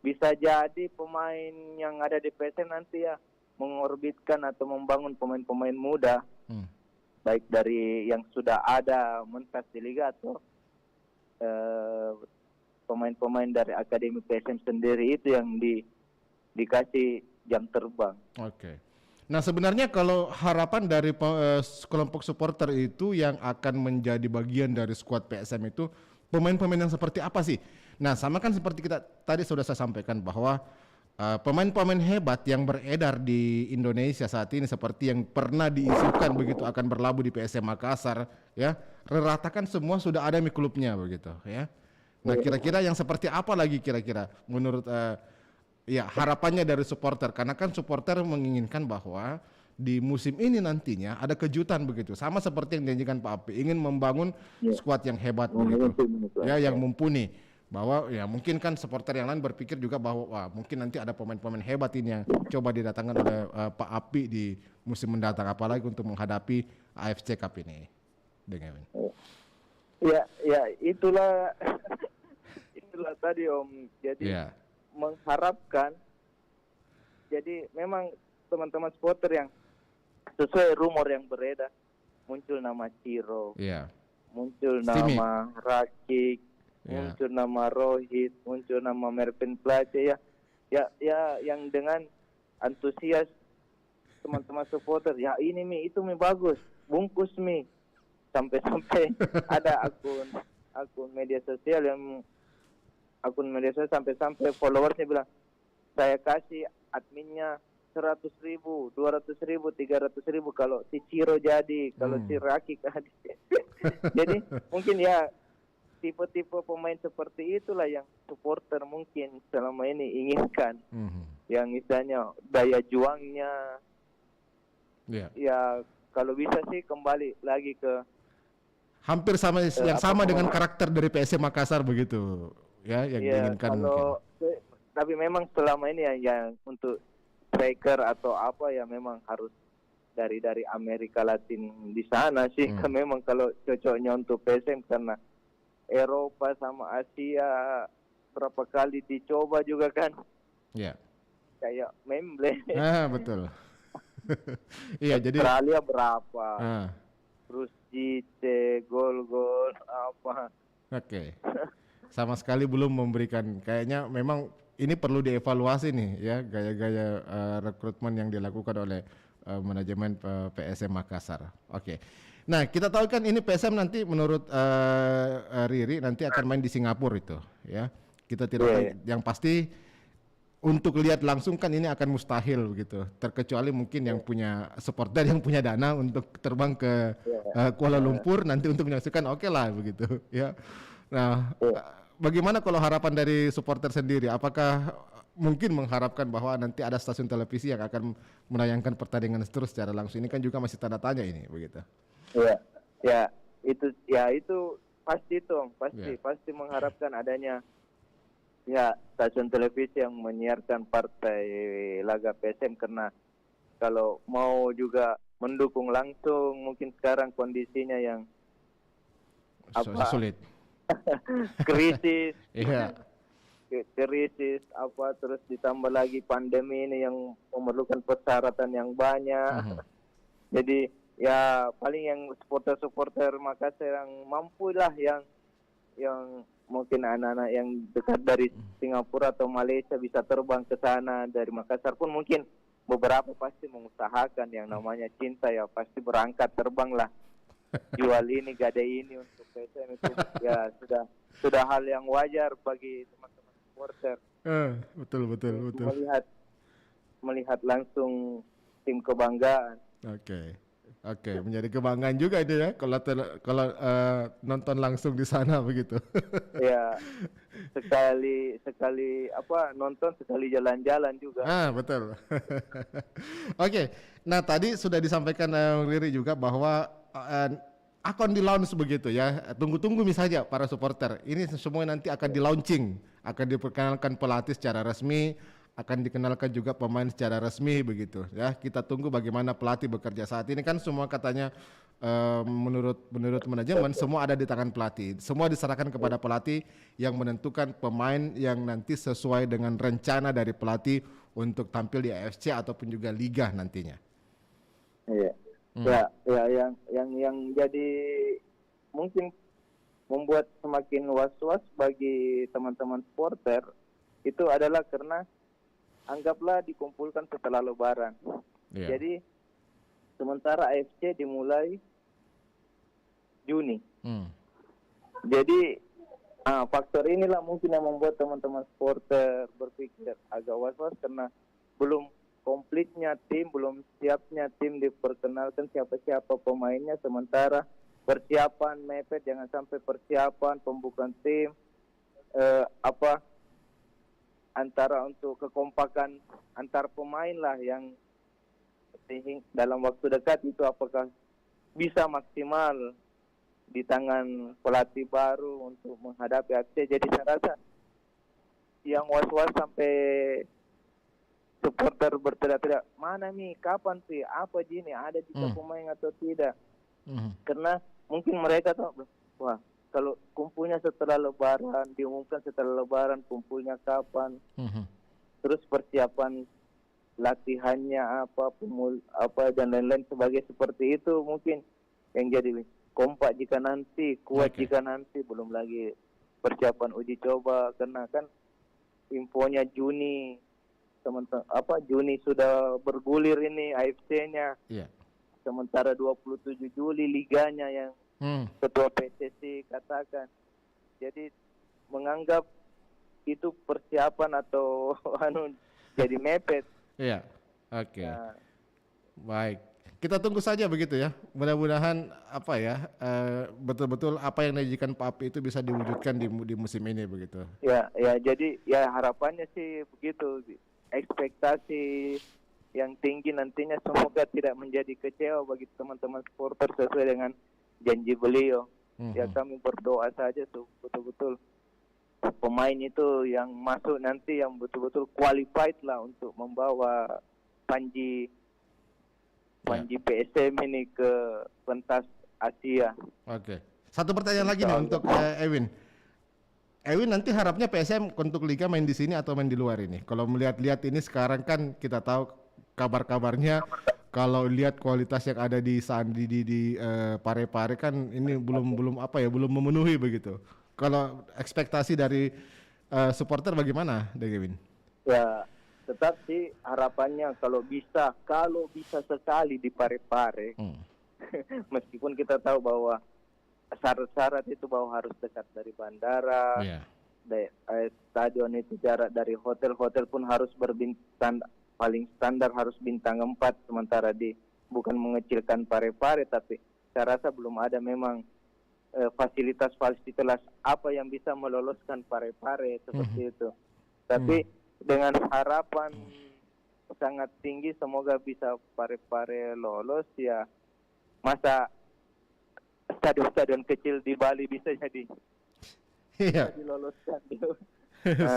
bisa jadi pemain yang ada di PSM nanti ya mengorbitkan atau membangun pemain-pemain muda, baik dari yang sudah ada mentas di liga atau pemain-pemain dari akademi PSM sendiri, itu yang dikasih jam terbang. Oke. Nah sebenarnya kalau harapan dari kelompok supporter itu yang akan menjadi bagian dari skuad PSM itu pemain-pemain yang seperti apa sih? Nah sama kan seperti kita tadi sudah saya sampaikan bahwa pemain-pemain hebat yang beredar di Indonesia saat ini seperti yang pernah diisukan begitu akan berlabuh di PSM Makassar ya, rata kan semua sudah ada di klubnya begitu ya. Nah kira-kira yang seperti apa lagi kira-kira menurut harapannya dari supporter, karena kan supporter menginginkan bahwa di musim ini nantinya ada kejutan begitu, sama seperti yang dijanjikan Pak Api, ingin membangun skuad yang hebat begitu ya, yang mumpuni. Bahwa ya mungkin kan supporter yang lain berpikir juga bahwa wah, mungkin nanti ada pemain-pemain hebat ini yang coba didatangkan oleh Pak Api di musim mendatang, apalagi untuk menghadapi AFC Cup ini. Dengan Ya itulah itulah tadi Om. Jadi ya. mengharapkan. Jadi memang teman-teman supporter yang sesuai rumor yang beredar, muncul nama Ciro, Iya. muncul Stimi. nama Rakik, Ya. muncul nama Rohit, muncul nama Mervin Place ya yang dengan antusias teman-teman supporter, ya ini itu bagus, bungkus sampai ada akun media sosial sampai followersnya bilang, saya kasih adminnya 100.000, 200.000, 300.000 kalau si Ciro jadi, kalau si Rakik jadi. Jadi mungkin ya tipe-tipe pemain seperti itulah yang supporter mungkin selama ini inginkan. Yang misalnya daya juangnya, ya kalau bisa sih kembali lagi ke hampir sama yang sama dengan karakter dari PSM Makassar begitu, ya yang diinginkan kalau, mungkin. Tapi memang selama ini yang untuk striker atau apa ya memang harus dari Amerika Latin di sana sih. Kan memang kalau cocoknya untuk PSM karena Eropa sama Asia berapa kali dicoba juga kan. Iya. Kayak Memble. Betul. Iya, jadi Australia berapa? Terus JC gol-gol apa? Oke. Sama sekali belum memberikan, kayaknya memang ini perlu dievaluasi nih ya gaya-gaya rekrutmen yang dilakukan oleh manajemen PSM Makassar. Oke. Nah, kita tahu kan ini PSM nanti menurut Riri nanti akan main di Singapura itu, ya. Kita tidak tahu, yang pasti untuk lihat langsung kan ini akan mustahil begitu. Terkecuali mungkin yang punya supporter yang punya dana untuk terbang ke Kuala Lumpur nanti untuk menyaksikan, oke lah begitu, ya. Nah, bagaimana kalau harapan dari supporter sendiri? Apakah mungkin mengharapkan bahwa nanti ada stasiun televisi yang akan menayangkan pertandingan terus secara langsung? Ini kan juga masih tanda tanya ini, begitu. Itu pasti pasti mengharapkan adanya stasiun televisi yang menyiarkan partai laga PSM, karena kalau mau juga mendukung langsung mungkin sekarang kondisinya yang sulit. krisis Iya. krisis terus ditambah lagi pandemi ini yang memerlukan persyaratan yang banyak. Jadi ya paling yang supporter Makassar yang mampu lah, yang mungkin anak-anak yang dekat dari Singapura atau Malaysia bisa terbang ke sana. Dari Makassar pun mungkin beberapa pasti mengusahakan, yang namanya cinta ya pasti berangkat terbang lah. Jual ini gade ini untuk PSM itu ya sudah hal yang wajar bagi teman-teman supporter. Betul. Melihat langsung tim kebanggaan. Oke, menjadi kebanggaan juga itu ya kalau nonton langsung di sana begitu. Ya, sekali nonton, sekali jalan-jalan juga. Betul. Oke. Nah, tadi sudah disampaikan Riri juga bahwa akan di-launch begitu ya. Tunggu-tunggu misalnya para supporter. Ini semua nanti akan di-launching, akan diperkenalkan pelatih secara resmi, akan dikenalkan juga pemain secara resmi begitu ya. Kita tunggu bagaimana pelatih bekerja. Saat ini kan semua katanya menurut manajemen semua ada di tangan pelatih. Semua diserahkan kepada pelatih yang menentukan pemain yang nanti sesuai dengan rencana dari pelatih untuk tampil di AFC ataupun juga liga nantinya. Iya. Yang jadi mungkin membuat semakin was-was bagi teman-teman supporter itu adalah karena anggaplah dikumpulkan setelah Lebaran. Jadi sementara AFC dimulai Juni. Jadi faktor inilah mungkin yang membuat teman-teman supporter berpikir agak was-was karena belum komplitnya tim, belum siapnya tim diperkenalkan siapa-siapa pemainnya, sementara persiapan mepet, jangan sampai persiapan pembukaan tim antara untuk kekompakan antar pemain lah yang dalam waktu dekat itu apakah bisa maksimal di tangan pelatih baru untuk menghadapi AFC. Jadi saya rasa yang was-was sampai supporter berteriak-teriak, mana nih, kapan sih, apa gini, ada juga pemain atau tidak. Karena mungkin mereka tahu, wah kalau kumpulnya setelah lebaran, diumumkan setelah lebaran kumpulnya kapan, terus persiapan latihannya apa dan lain-lain sebagai seperti itu, mungkin yang jadi kompak jika nanti, kuat jika nanti, belum lagi persiapan uji coba, karena kan infonya Juni, Juni sudah bergulir ini AFC-nya. Sementara 27 Juli liganya yang ketua PSSI katakan. Jadi menganggap itu persiapan atau jadi mepet. Iya. Oke. Baik. Kita tunggu saja begitu ya. Mudah-mudahan betul-betul apa yang dijanjikan Pak Api itu bisa diwujudkan di musim ini begitu. Ya, jadi ya harapannya sih begitu. Ekspektasi yang tinggi nantinya semoga tidak menjadi kecewa bagi teman-teman supporter sesuai dengan janji beliau. Ya kami berdoa saja tuh betul-betul pemain itu yang masuk nanti yang betul-betul qualified lah untuk membawa Panji PSM ini ke pentas Asia. Oke. Satu pertanyaan lagi nih untuk Ewin. Ewin nanti harapnya PSM untuk Liga main di sini atau main di luar ini? Kalau melihat-lihat ini sekarang kan kita tahu kabar-kabarnya kalau lihat kualitas yang ada di Parepare kan ini belum memenuhi begitu. Kalau ekspektasi dari supporter bagaimana, Ewin? Ya, tetap sih harapannya kalau bisa sekali di Parepare. Meskipun kita tahu bahwa syarat-syarat itu bahwa harus dekat dari bandara, stadion itu jarak dari hotel pun harus berbintang, paling standar harus bintang 4, sementara bukan mengecilkan Parepare, tapi saya rasa belum ada memang fasilitas apa yang bisa meloloskan Parepare seperti itu. Tapi dengan harapan sangat tinggi semoga bisa Parepare lolos, ya masa stadion-stadion kecil di Bali bisa jadi diloloskan.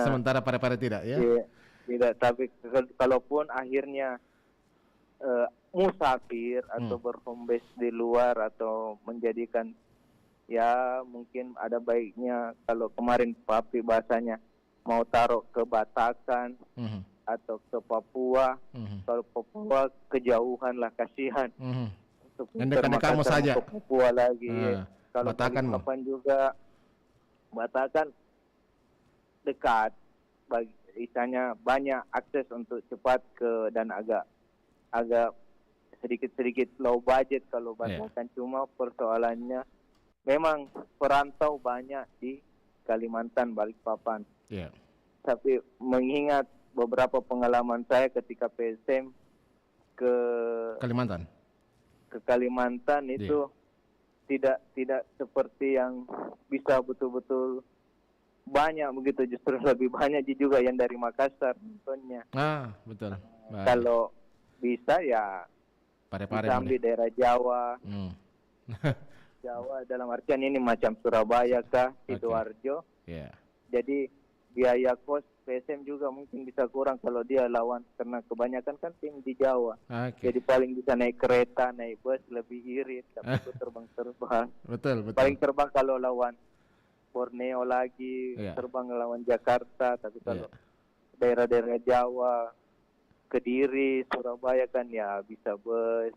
Sementara Parepare tidak ya? Tidak, tapi kalaupun akhirnya musafir atau berhome base di luar atau menjadikan, ya mungkin ada baiknya kalau kemarin Papi bahasanya mau taruh ke Batakan atau ke Papua. Kalau Papua kejauhan lah, kasihan. Yang dekat-dekat mau saja. Ke Papua lagi. Kalau Batakan kapan juga Batakan dekat, istilahnya banyak akses untuk cepat ke, dan agak sedikit low budget kalau Batakan. Cuma persoalannya memang perantau banyak di Kalimantan, Balikpapan. Tapi mengingat beberapa pengalaman saya ketika PSM ke Kalimantan itu tidak seperti yang bisa betul-betul banyak begitu, justru lebih banyak juga yang dari Makassar nontonnya. Betul. Kalau bisa ya Parepare bisa ambil daerah Jawa. Jawa dalam artian ini macam Surabaya kah, Sidoarjo. Jadi biaya kos PSM juga mungkin bisa kurang kalau dia lawan, karena kebanyakan kan tim di Jawa. Jadi paling bisa naik kereta, naik bus lebih irit, tapi itu terbang-terbang. Betul. Paling terbang kalau lawan Borneo lagi, terbang lawan Jakarta, tapi kalau daerah-daerah Jawa, Kediri, Surabaya kan ya bisa bus.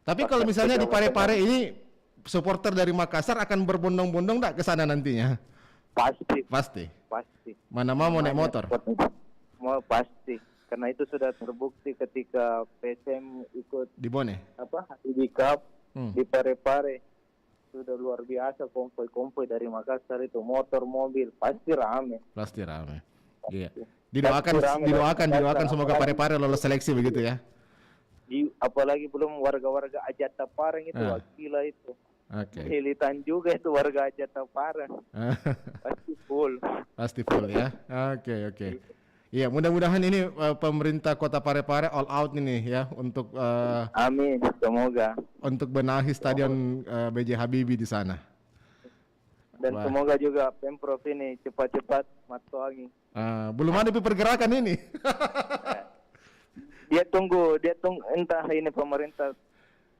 Tapi kalau misalnya di Parepare ini supporter dari Makassar akan berbondong-bondong enggak ke sana nantinya? Pasti. Mana mau naik motor? Mau pasti. Karena itu sudah terbukti ketika PSM ikut di Bone. di Cup di Parepare. Sudah luar biasa konvoy dari Makassar itu, motor, mobil, pasti rame. Iya. Didoakan semoga Parepare lolos seleksi begitu ya. Apalagi belum warga-warga Ajata Pareng itu, gila itu. Hilitan juga itu warga Ajata Pareng. Pasti full ya. Oke. Iya, mudah-mudahan ini pemerintah Kota Parepare all out ini ya untuk amin, semoga untuk benahi stadion B.J. Habibie di sana. Dan Wah. semoga juga Pemprov ini cepat-cepat masuk angin. Belum ada pergerakan ini. Dia tunggu entah ini pemerintah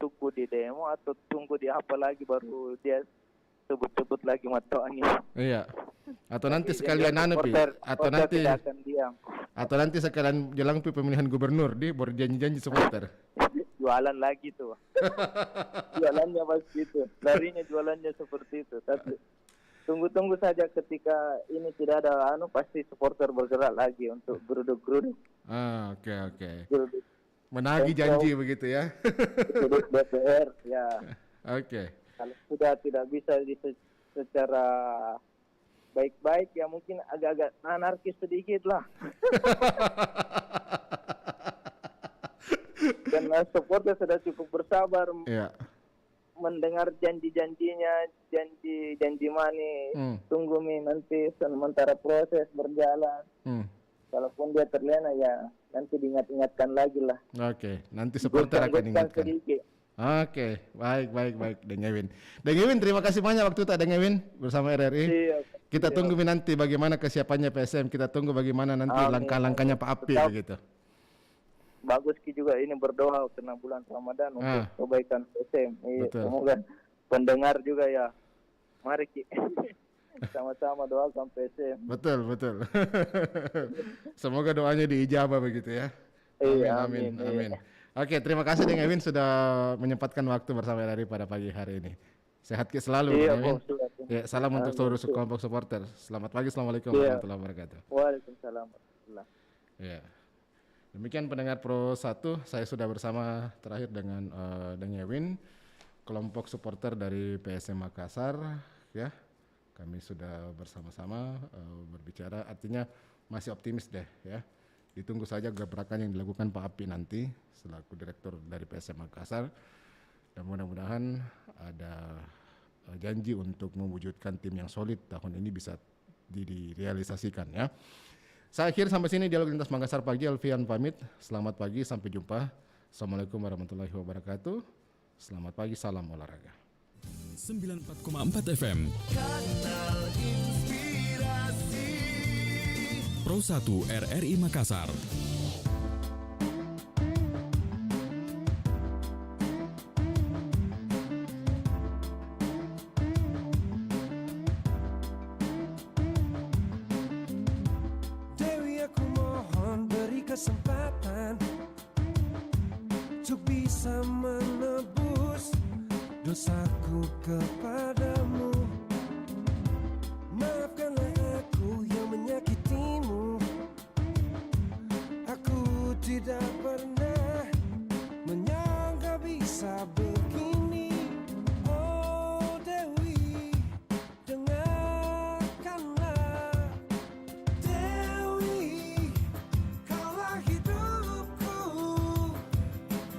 tunggu di demo atau tunggu di apa lagi baru dia sebut-sebut lagi masuk angin. Iya. Atau nanti Jadi sekalian dia supporter tidak akan diam. atau nanti sekalian jelang pemilihan gubernur dia baru janji-janji supporter. Jualan lagi tuh. Jualannya pasti itu. Larinya jualannya seperti itu. Tapi tunggu saja ketika ini tidak ada pasti supporter bergerak lagi untuk geruduk-geruduk. Oke. Geruduk Menagih janji begitu ya. geruduk DPR ya. Oke. Kalau sudah tidak bisa secara baik-baik ya mungkin agak-agak anarkis sedikit lah. Karena supporter sudah cukup bersabar Iya. mendengar janji-janjinya, janji manis. Tunggu nanti sementara proses berjalan. Kalaupun dia terlena ya nanti diingat-ingatkan lagi lah. Oke, nanti supporter akan ingatkan. Sedikit. Oke, baik Deng Ewin, terima kasih banyak waktu itu Deng Ewin bersama RRI. Kita tunggu nanti bagaimana kesiapannya PSM, kita tunggu bagaimana nanti langkah-langkahnya Pak Api begitu. Bagus Ki juga ini berdoa kena bulan Ramadan untuk kebaikan PSM. Semoga pendengar juga ya. Mari Ki. Sama-sama doakan PSM. Betul. Semoga doanya diijabah begitu ya. Amin. Oke, terima kasih Deng Ewin sudah menyempatkan waktu bersama RRI pada pagi hari ini. Sehat selalu Deng Ewin. Ya, salam untuk seluruh kelompok supporter. Selamat pagi, assalamualaikum warahmatullahi wabarakatuh. Waalaikumsalam warahmatullahi. Ya. Demikian pendengar Pro 1, saya sudah bersama terakhir dengan Deng Ewin, kelompok supporter dari PSM Makassar ya. Kami sudah bersama-sama berbicara, artinya masih optimis deh ya. Ditunggu saja gebrakan yang dilakukan Pak Api nanti selaku direktur dari PSM Makassar. Dan mudah-mudahan ada janji untuk mewujudkan tim yang solid tahun ini bisa direalisasikan ya. Saya akhir sampai sini dialog lintas Makassar pagi. Alfian pamit. Selamat pagi, sampai jumpa. Assalamualaikum warahmatullahi wabarakatuh. Selamat pagi, salam olahraga. 94,4 FM Kanal Inspirasi Pro 1 RRI Makassar. Dewi, aku mohon beri kesempatan untuk bisa menebus dosaku kepadamu. Maafkanlah aku yang menyakitimu. Aku tidak pernah menyangka bisa begini. Oh Dewi, dengarkanlah. Dewi, kaulah hidupku.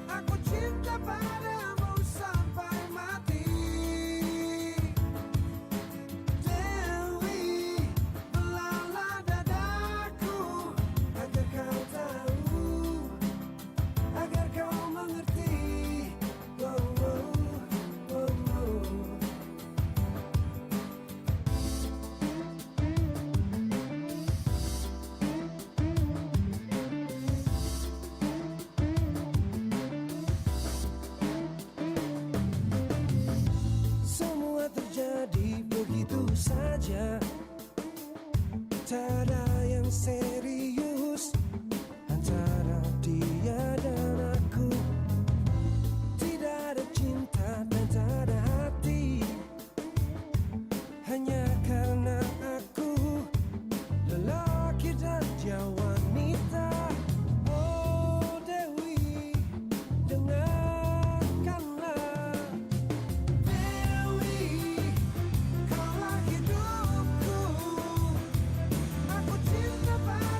Aku cinta padamu sampai mati. Dewi, belalah dadaku agar kau tahu, agar kau mengerti. Oh, oh, oh, oh. Semua terjadi begitu saja, tak ada yang serius antara dia dan aku. Tidak ada cinta dan tak ada hati, hanya karena aku lelaki dan dia wanita. Oh Dewi, dengarkanlah. Dewi, kaulah hidupku. Aku cinta padamu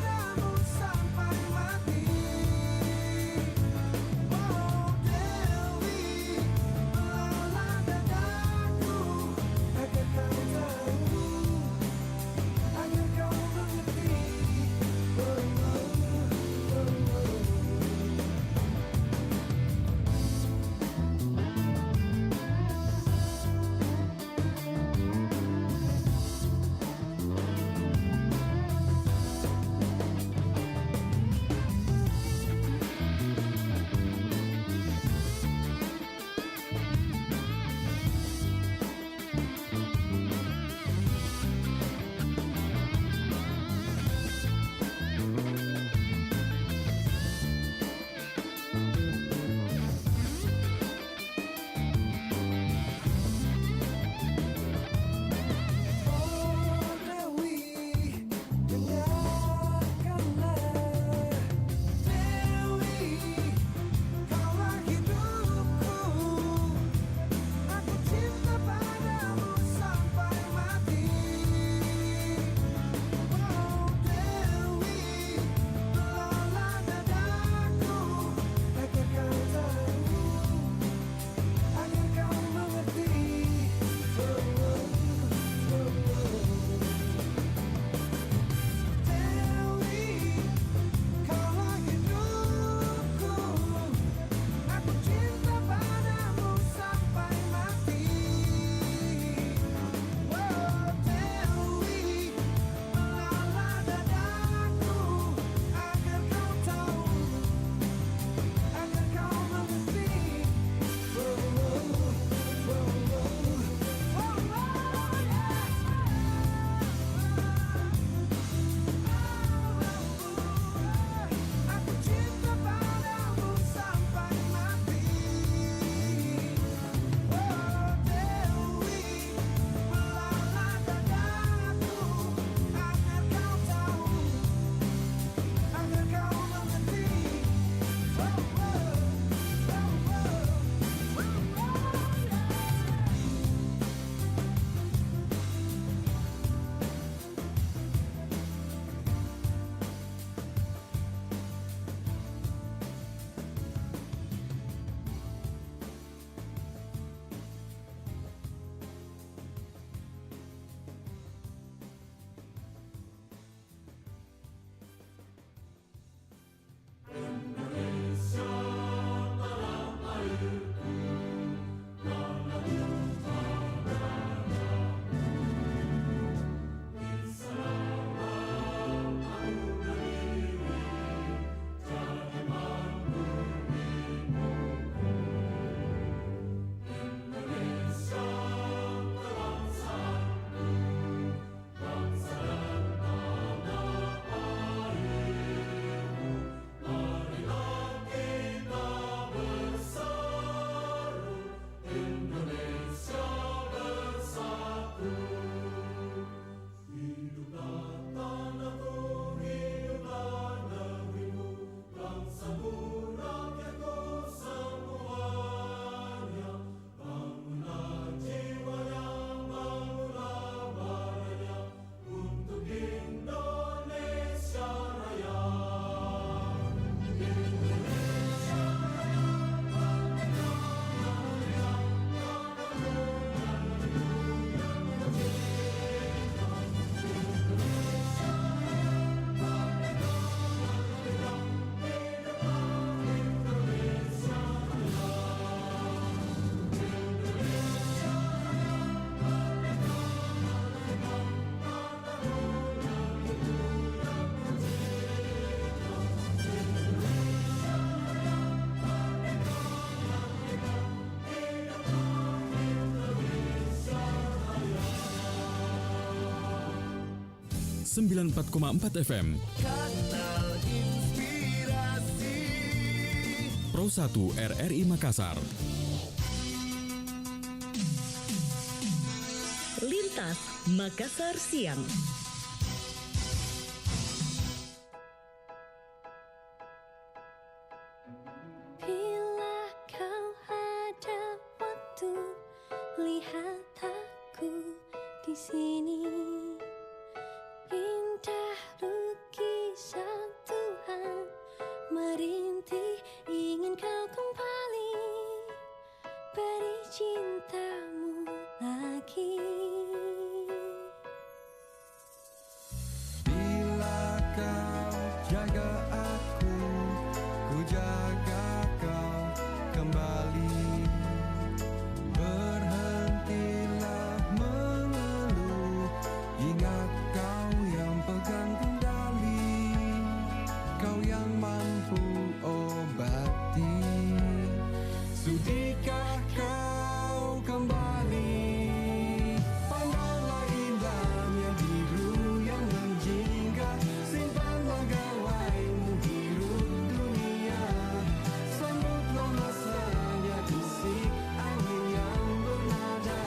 94,4 FM. Kanal Inspirasi. Pro 1 RRI Makassar. Lintas Makassar Siang. Bila kau ada waktu, lihat aku di sini. Indah lukisan Tuhan merintih, ingin kau kembali, beri cintamu lagi. Bila kau jaga aku, ku jaga kau kembali. Berhentilah mengeluh, ingat kau yang pegang kendali, kau yang mampu obati. Sudikah kau kembali? Pandanglah indahnya biru yang menjingga, simpanlah gawaimu hirup dunia. Sambutlah masanya bisik angin yang bernada,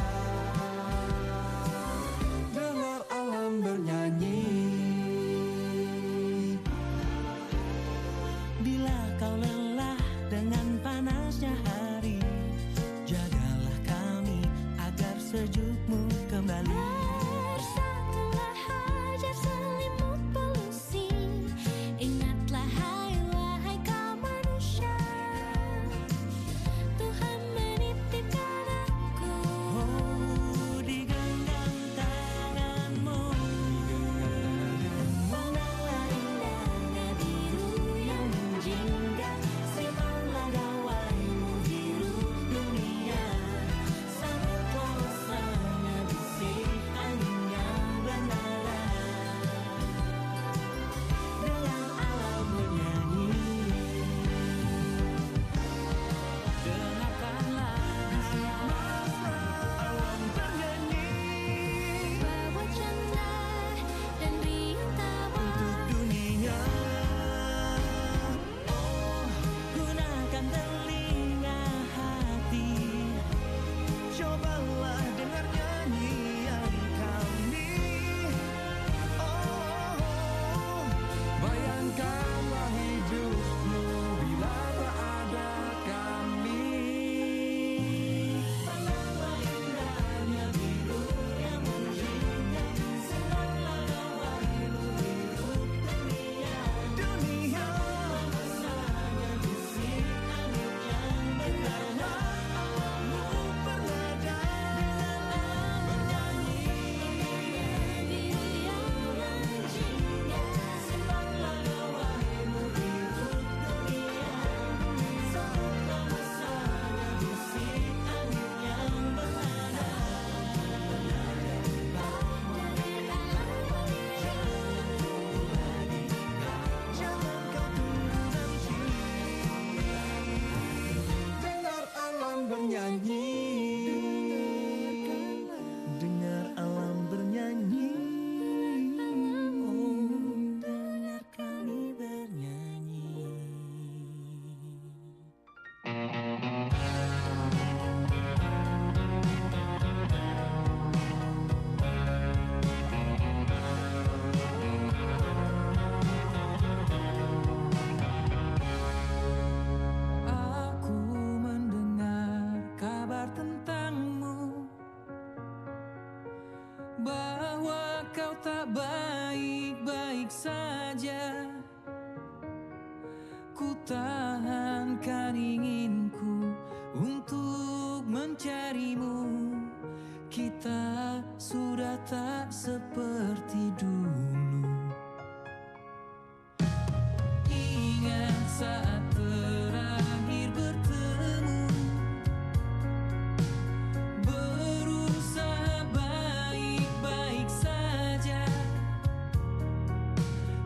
dengar alam bernyanyi. Bila kau lelah dengan panasnya hari, jagalah kami agar sejukmu kembali. Bersatulah hajar selimut polusi, ingatlah hai wahai kau manusia, Tuhan menitipkan aku. Oh, digenggam tanganmu, Pandanglah indahnya biru yang menjingga, simpanlah gawaimu hirup dunia. Sambutlah masanya bisik angin yang bernada, dengan alam bernyanyi. dengarkanlah alam bernyanyi Bawa canda dan riuh tawa, untuk dunia. Oh, gunakan telinga hati, cobalah dengar nyanyian kami. Oh, Bayangkanlah hidupmu bila tak ada kami. pandanglah indahnya biru yang menjingga, simpanlah gawaimu hirup dunia. dunia. Masanya bisik angin yang bernada, alammu bernada, dengan alam bernyanyi. Biru yang menjingga, simpanlah gawaimu hirup dunia. Sambutlah masanya bisik angin yang bernada, dengan alam bernyanyi. Jangan kau tunggu nanti. Dengar alam bernyanyi. Dengar alam bernyanyi. Oh, dengar kami bernyanyi. Aku mendengar kabar tentangmu, bahwa kau tak baik-baik saja. Ku tahankan inginku untuk mencarimu. Kita sudah tak seperti dulu. Ingat saat terakhir bertemu, berusaha baik-baik saja,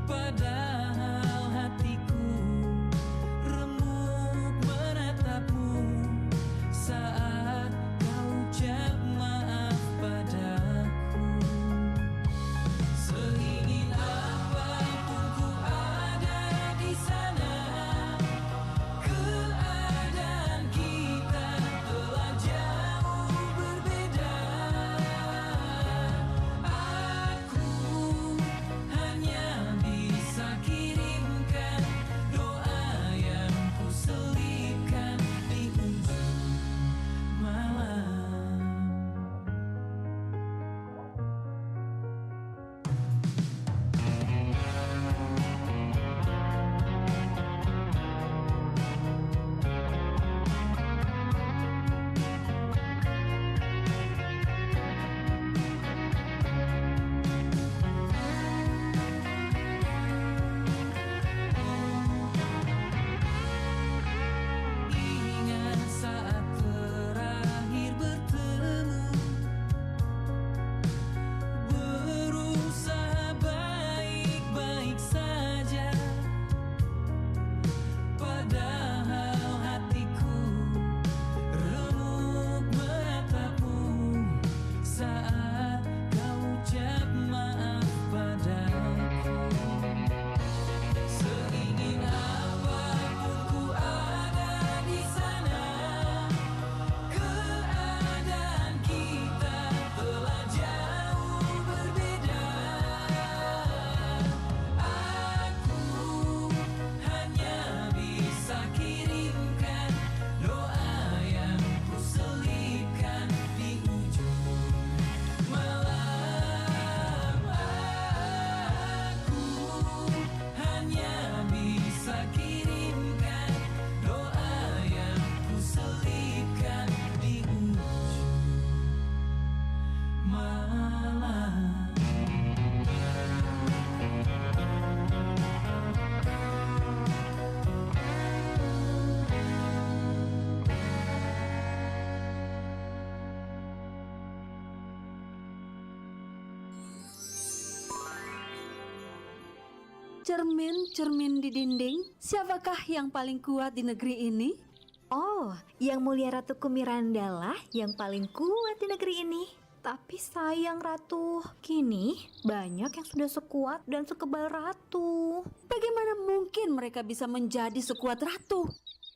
padahal hatiku remuk menatapmu saat kau ucap maaf padaku. Seingin Cermin di dinding, siapakah yang paling kuat di negeri ini? Oh, Yang Mulia Ratu Kumiranda lah yang paling kuat di negeri ini. Tapi sayang Ratu, kini banyak yang sudah sekuat dan sekebal Ratu. Bagaimana mungkin mereka bisa menjadi sekuat Ratu?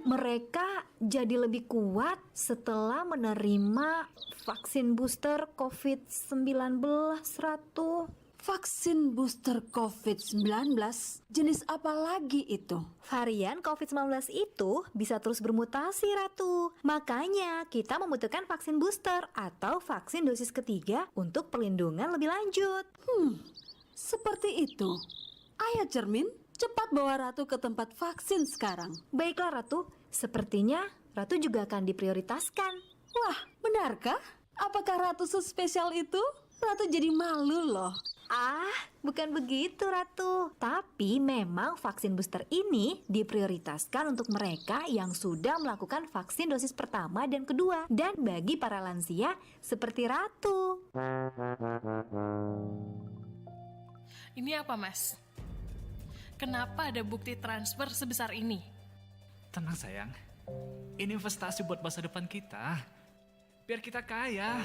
Mereka jadi lebih kuat setelah menerima vaksin booster COVID-19, Ratu. Vaksin booster COVID-19? Jenis apa lagi itu? Varian COVID-19 itu bisa terus bermutasi, Ratu. Makanya kita membutuhkan vaksin booster atau vaksin dosis ketiga untuk perlindungan lebih lanjut. Seperti itu. Ayo Cermin, cepat bawa Ratu ke tempat vaksin sekarang. Baiklah Ratu, sepertinya Ratu juga akan diprioritaskan. Wah, benarkah? Apakah Ratu sespesial itu? Ratu jadi malu loh. Bukan begitu Ratu. Tapi memang vaksin booster ini diprioritaskan untuk mereka yang sudah melakukan vaksin dosis pertama dan kedua. Dan bagi para lansia seperti Ratu. Ini apa, Mas? Kenapa ada bukti transfer sebesar ini? Tenang sayang, ini investasi buat masa depan kita. Biar kita kaya.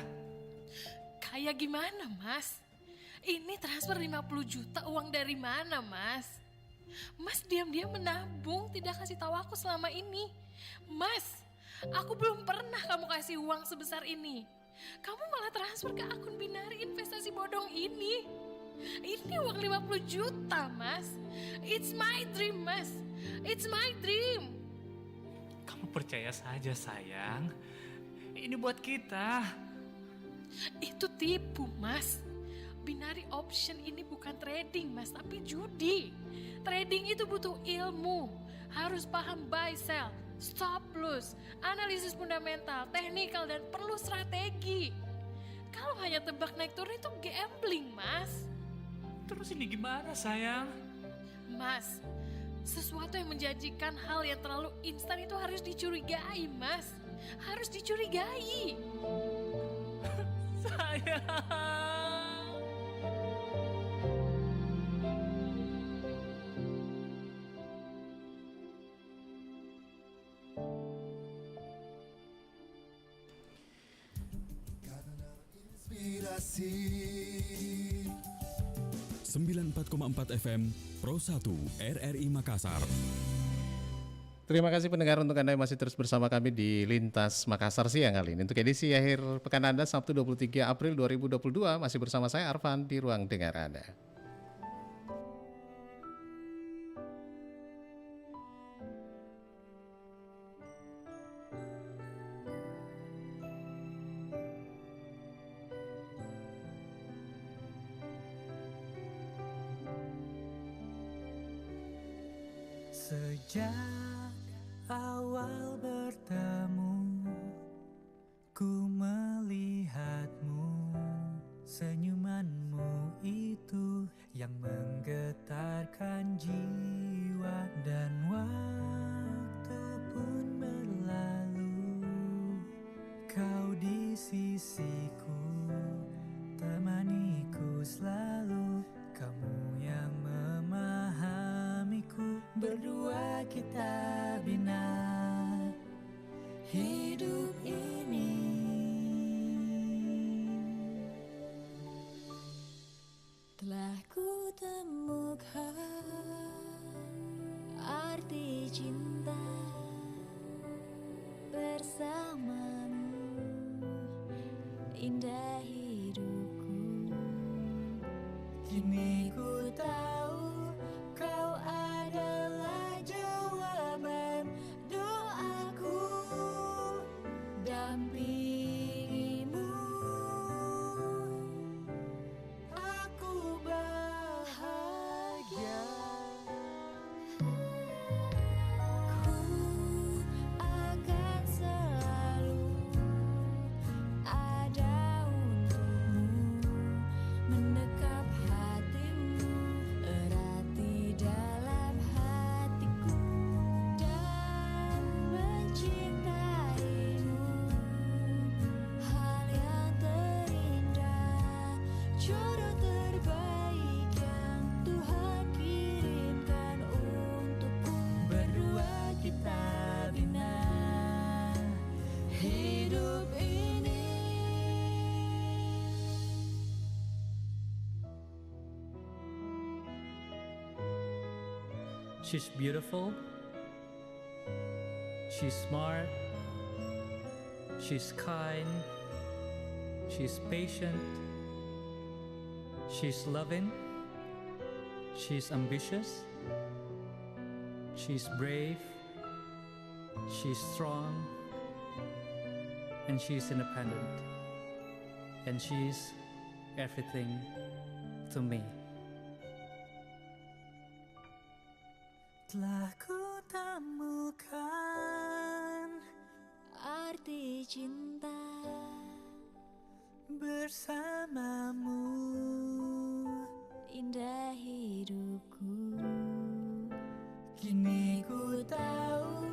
Kaya gimana, Mas? Ini transfer 50 juta uang dari mana, Mas? Mas diam-diam menabung, tidak kasih tahu aku selama ini. Mas, aku belum pernah kamu kasih uang sebesar ini. Kamu malah transfer ke akun binari investasi bodong ini. Ini uang 50 juta, Mas. It's my dream, Mas. It's my dream. Kamu percaya saja sayang. Ini buat kita. Itu tipu, Mas. Binary option ini bukan trading, Mas, tapi judi. Trading itu butuh ilmu. Harus paham buy, sell, stop loss, analisis fundamental, teknikal, dan perlu strategi. Kalau hanya tebak naik turun itu gambling, Mas. Terus ini gimana sayang? Mas, sesuatu yang menjanjikan hal yang terlalu instan itu harus dicurigai, Mas. Harus dicurigai. Sayang. Inspirasi 94,4 FM Pro 1 RRI Makassar. Terima kasih pendengar untuk Anda yang masih terus bersama kami di Lintas Makassar siang kali ini. Untuk edisi akhir pekan Anda Sabtu 23 April 2022 masih bersama saya Arfan di ruang dengar Anda. Sejak awal bertemu, ku melihatmu, senyumanmu itu yang menggetarkan jiwa. Dan waktu pun berlalu, kau di sisiku, temaniku selalu, kamu yang memahamiku. Berdua kita bina hidup ini. Telah ku temukan arti cinta bersamamu, indah hidupku. Kini ku tahu kau adalah jawaban doaku, dampingimu. Aku bahagia. Ku akan selalu ada untukmu, mendekap hatimu. She's beautiful. She's smart. She's kind. She's patient. She's loving. She's ambitious. She's brave. She's strong. And she's independent. And she's everything to me. Telah ku temukan arti cinta bersamamu, indah hidupku. Kini ku tahu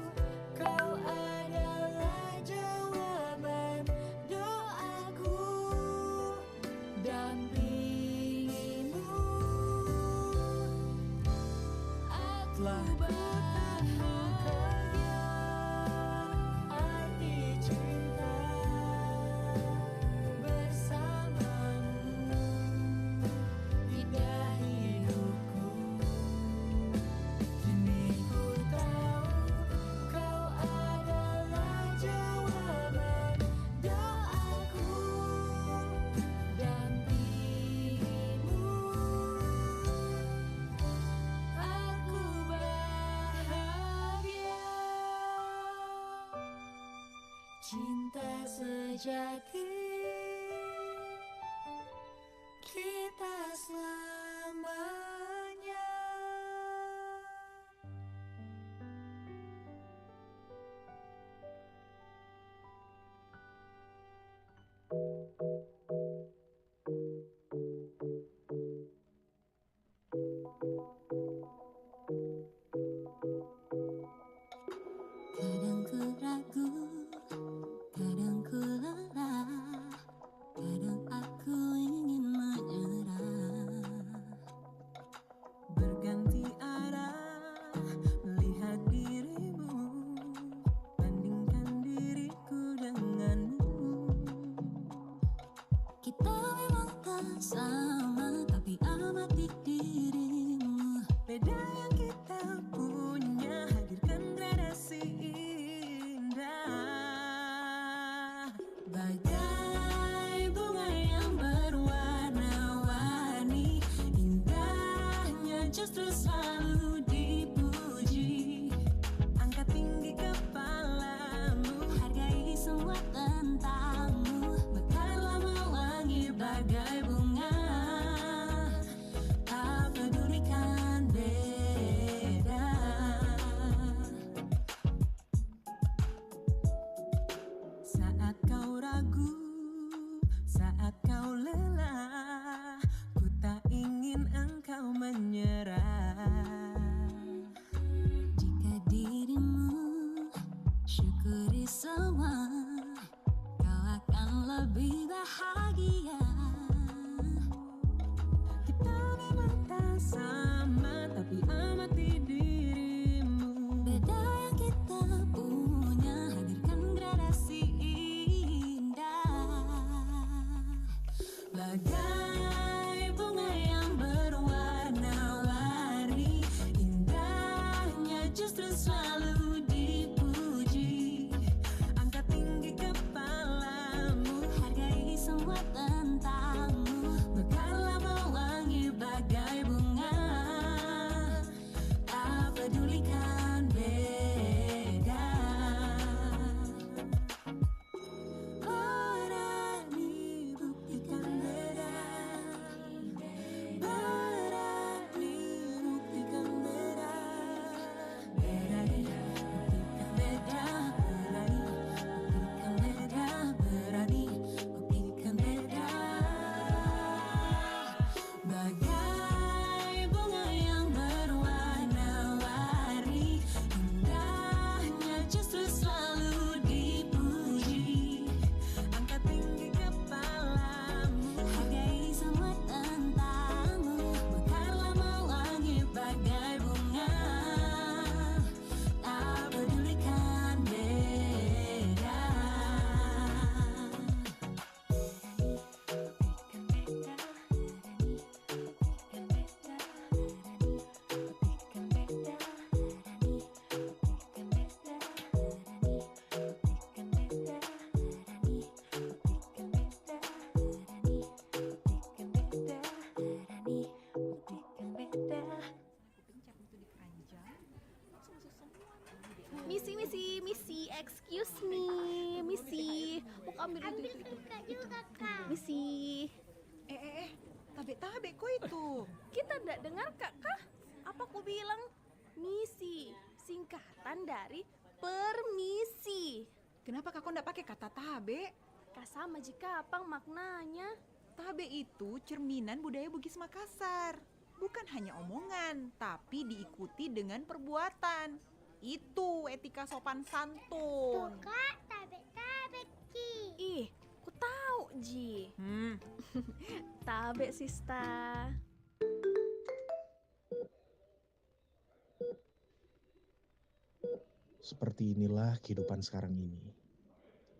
kau adalah jawaban doaku, dampingimu. Aku bahagia arti cinta bersamamu, indah hidupku. Kini ku tahu kau adalah jawaban doaku, dampingimu. Aku bahagia. Cinta sejati kita selamanya. Kadang ku ragu, kadang ku lelah, kadang aku ingin menyerah. Berganti arah, melihat dirimu, bandingkan diriku denganmu. Kita memang tak sama, tapi amati dirimu. Beda yang kita punya, hadirkan gradasi indah. Bagai bunga yang berwarna-warni, indahnya justru selalu dipuji. Angkat tinggi kepalamu, hargai semua tentangmu. Mekarlah mewangi bagai bunga, tak pedulikan beda. Saat kau ragu, saat kau lelah, ku tak ingin engkau menyerah. Jika dirimu syukuri semua, kau akan lebih bahagia. Kita memang tak sama, tapi amati dirimu. Beda yang kita punya, hadirkan gradasi indah. Bagai bunga yang berwarna-warni, indahnya justru selalu dipuji. Angkat tinggi kepalamu, hargai semua tentangmu. Mekarlah mewangi bagai bunga, tak pedulikan beda. Berani buktikan beda. excuse me, Missy. Mau ambil itu. Missy. Tabe kok itu? Kita ndak dengar Kak. Apa ku bilang? Misi, singkatan dari permisi. Kenapa Kak ndak pakai kata tabe? Sama jika apang maknanya. Tabe itu cerminan budaya Bugis Makassar. Bukan hanya omongan, tapi diikuti dengan perbuatan. Itu etika sopan santun. Tuh Kak, tabe Ki. Ih, ku tahu Ji. Tabe Sista. Seperti inilah kehidupan sekarang ini.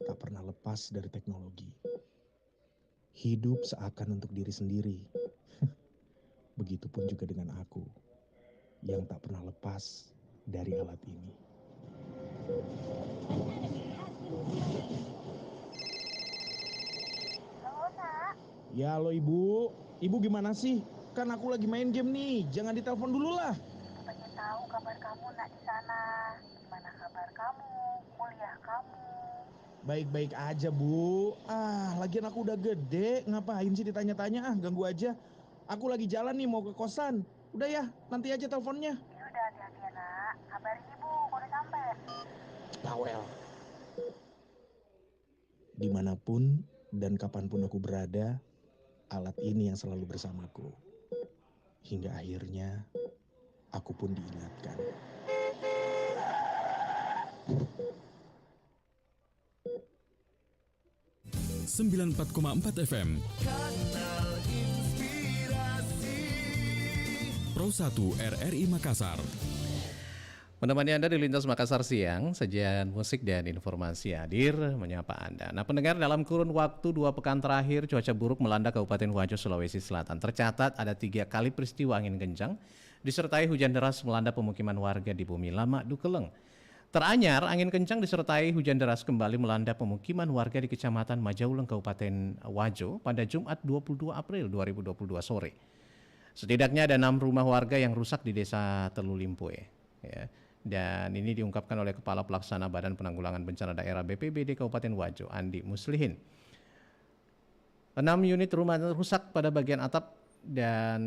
Tak pernah lepas dari teknologi. Hidup seakan untuk diri sendiri. Begitupun juga dengan aku yang tak pernah lepas dari alat ini. Halo, Nak. Ya, halo Ibu. Ibu gimana sih? Kan aku lagi main game nih. Jangan ditelepon dulu lah. Pengen tahu kabar kamu Nak di sana. Gimana kabar kamu? Kuliah kamu? Baik-baik aja, Bu. Lagian aku udah gede. Ngapain sih ditanya-tanya? Ganggu aja. Aku lagi jalan nih mau ke kosan. Udah ya, nanti aja teleponnya. Ya udah, hati-hati ya, Nak. Kabarin Ibu kalau udah sampai. Bawel. Dimanapun dan kapanpun aku berada, alat ini yang selalu bersamaku. Hingga akhirnya, aku pun diingatkan. ...94,4 FM Pro 1 RRI Makassar. Menemani Anda di Lintas Makassar Siang, sajian musik dan informasi hadir menyapa Anda. Nah, pendengar, dalam kurun waktu 2 pekan terakhir, cuaca buruk melanda Kabupaten Wajo, Sulawesi Selatan. Tercatat ada 3 kali peristiwa angin kencang, disertai hujan deras melanda pemukiman warga di Bumi Lama, Dukeleng. Teranyar, angin kencang disertai hujan deras kembali melanda pemukiman warga di Kecamatan Majauleng, Kabupaten Wajo pada Jumat 22 April 2022 sore. Setidaknya ada 6 rumah warga yang rusak di Desa Telulimpoe. Ya. Dan ini diungkapkan oleh Kepala Pelaksana Badan Penanggulangan Bencana Daerah BPBD Kabupaten Wajo, Andi Muslihin. 6 unit rumah rusak pada bagian atap dan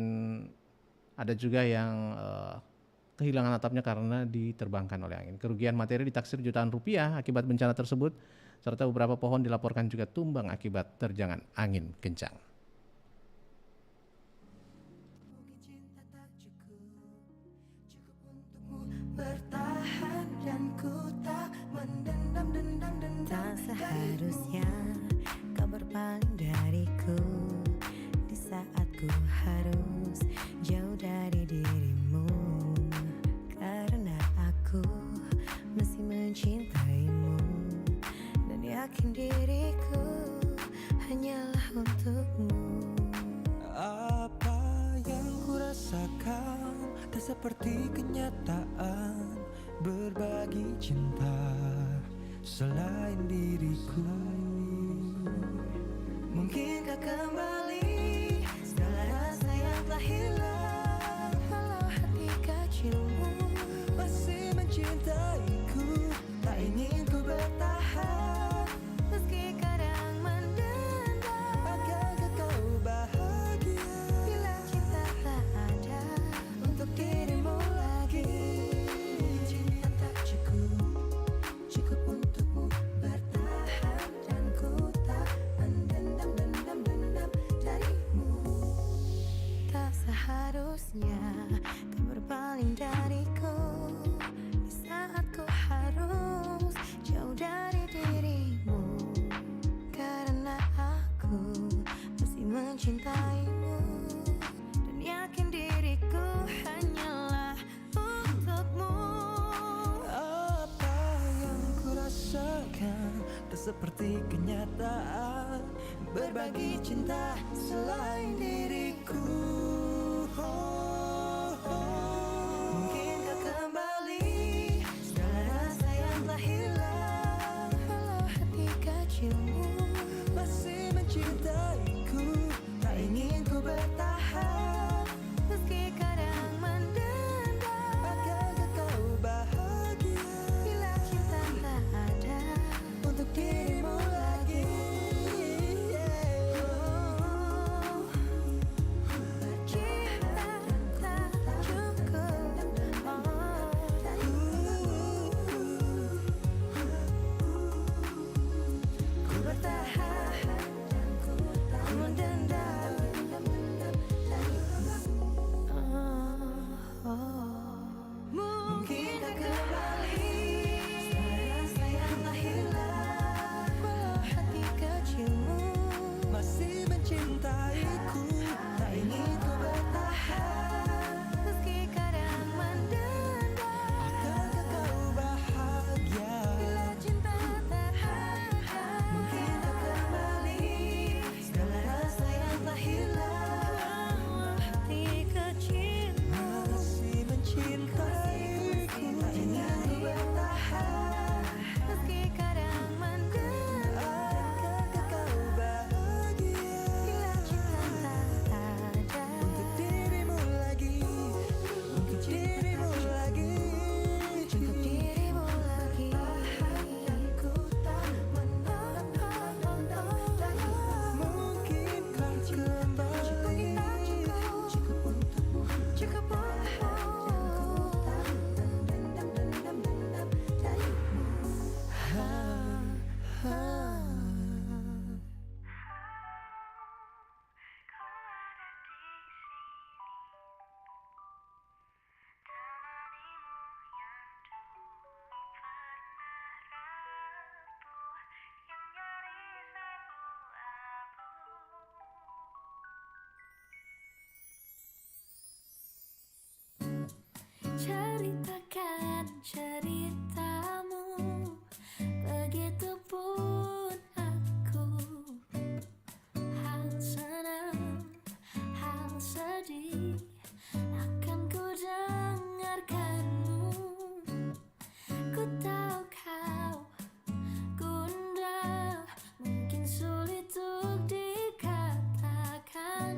ada juga yang kehilangan atapnya karena diterbangkan oleh angin. Kerugian materi ditaksir jutaan rupiah akibat bencana tersebut, serta beberapa pohon dilaporkan juga tumbang akibat terjangan angin kencang. Bertahan dan ku tak mendendam. Tak seharusnya kau berpaling dariku di saat ku harus jauh dari dirimu. Karena aku masih mencintaimu dan yakin diriku hanyalah untukmu. Apa yang ku rasakan tak seperti kenyataan. Berbagi cinta selain diriku. Mungkinkah kembali segala rasa yang telah hilang. Walau hati kecilmu masih mencintaiku, tak ingin ku bertahan. Meski kadang mendendam. Akankah kau bahagia bila cinta tak ada untuk dirimu lagi? Cinta tak cukup untukmu bertahan. Dan ku tak mendendam darimu. Tak seharusnya kau berpaling dariku di saat ku harus jauh dari dirimu. Karena aku masih mencintaimu dan yakin diriku hanyalah untukmu. Apa yang ku rasakan tak seperti kenyataan. Berbagi cinta selain diriku. Mungkinkah kembali segala rasa yang telah hilang. Walau hati kecilmu masih mencintaiku, tak ingin ku bertahan. meski kadang mendendam. Akankah kau bahagia bila cinta tak ada akan ku dengarkanmu. Ku tahu kau gundah, mungkin sulit untuk dikatakan.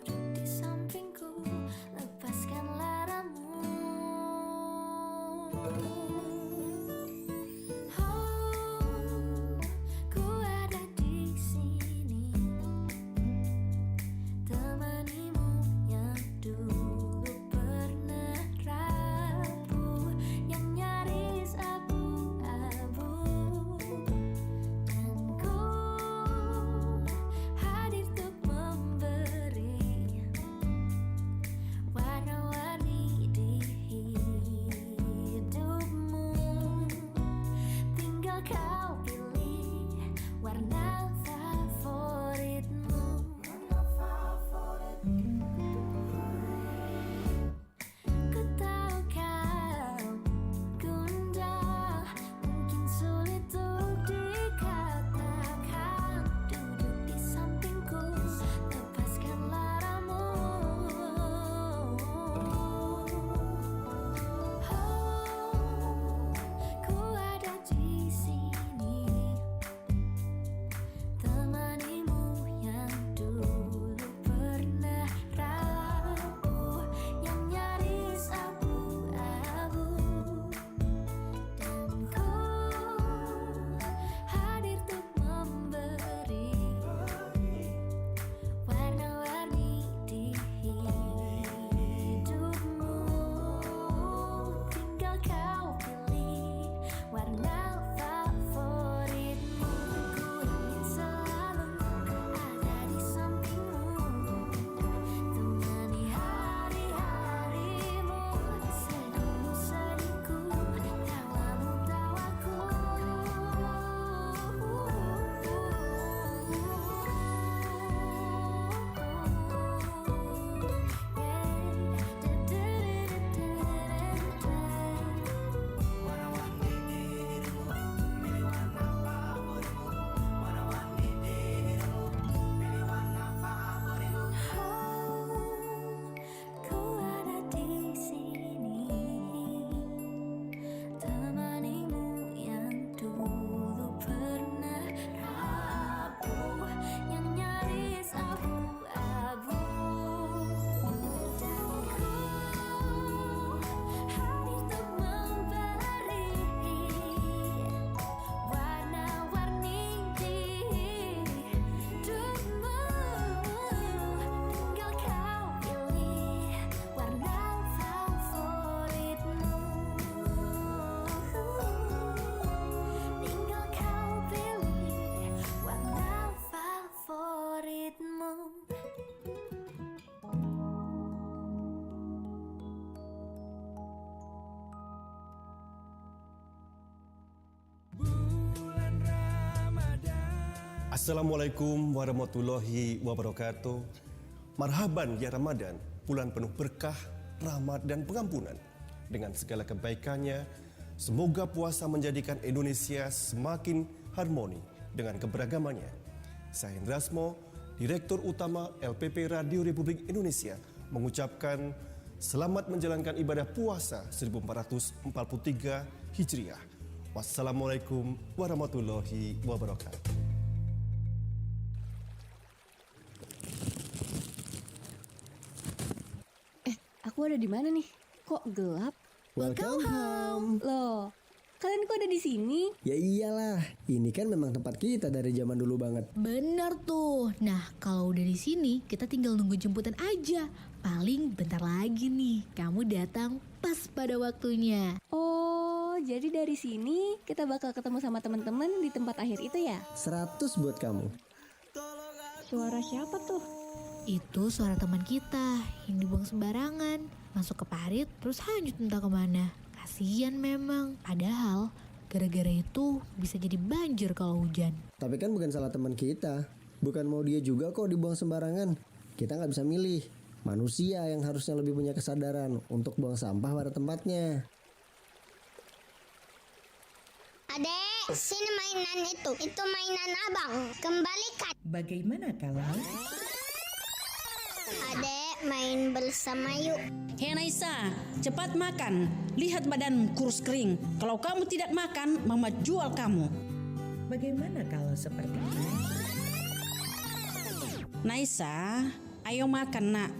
Duduk di sampingku, lepaskan laramu. Oh, ku ada di sini, temanimu yang dulu pernah rapuh, yang nyaris abu-abu. Dan ku hadir untuk memberi warna-warni di hidupmu. Tinggal kau pilih warna favoritmu. Ku tahu kau gundah, mungkin sulit untuk dikatakan. Duduk di sampingku, lepaskan laramu. Oh, ku ada di sini, temanimu yang dulu pernah rapuh, yang nyaris abu-abu. Dan ku hadir untuk memberi warna-warni di hidupmu. Tinggal kau pilih warna favoritmu. Ku ingin selalu ada di sampingmu, temani hari-harimu, senyummu sedihku, tawamu tawaku. Ku ada di sini, temanimu yang dulu pernah rapuh, yang nyaris abu-abu. Dan ku hadir untuk memberi warna-warni di hidupmu. Tinggal kau pilih warna favoritmu. Tinggal kau pilih warna favoritmu. Assalamualaikum warahmatullahi wabarakatuh. Marhaban ya Ramadan, bulan penuh berkah, rahmat dan pengampunan. Dengan segala kebaikannya, semoga puasa menjadikan Indonesia semakin harmoni dengan keberagamannya. Saya Hendrasmo, Direktur Utama LPP Radio Republik Indonesia, mengucapkan selamat menjalankan ibadah puasa 1443 Hijriah. Wassalamualaikum warahmatullahi wabarakatuh. Aku ada di mana nih? Kok gelap? Welcome home. Loh, kalian kok ada di sini? Ya iyalah, ini kan memang tempat kita dari zaman dulu banget. Bener tuh. Nah, kalau udah di sini, kita tinggal nunggu jemputan aja. Paling bentar lagi nih, kamu datang pas pada waktunya. Oh, jadi dari sini kita bakal ketemu sama teman-teman di tempat akhir itu ya? 100 buat kamu. Suara siapa tuh? Itu suara teman kita yang dibuang sembarangan, masuk ke parit terus hanyut entah kemana. Kasian memang, padahal gara-gara itu bisa jadi banjir kalau hujan. Tapi kan bukan salah teman kita, bukan mau dia juga kok dibuang sembarangan. Kita nggak bisa milih. Manusia yang harusnya lebih punya kesadaran untuk buang sampah pada tempatnya. Adek, sini mainan itu mainan abang, kembalikan. Bagaimana kalau? Adek, Dek main bersama yuk. Hei Naisa, cepat makan. Lihat badan kurus kering. Kalau kamu tidak makan, Mama jual kamu. Bagaimana kalau seperti itu? Naisa, ayo makan nak.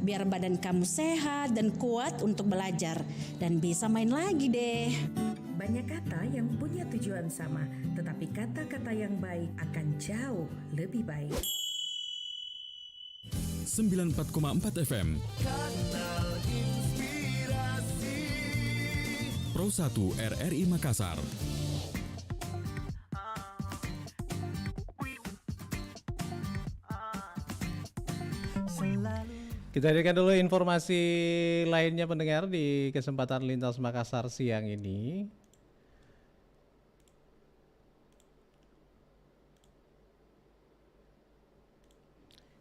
Biar badan kamu sehat dan kuat untuk belajar. Dan bisa main lagi deh. Banyak kata yang punya tujuan sama, tetapi kata-kata yang baik akan jauh lebih baik. 94,4 FM Kanal Inspirasi Pro 1 RRI Makassar. Kita hadirkan dulu informasi lainnya pendengar di kesempatan Lintas Makassar siang ini.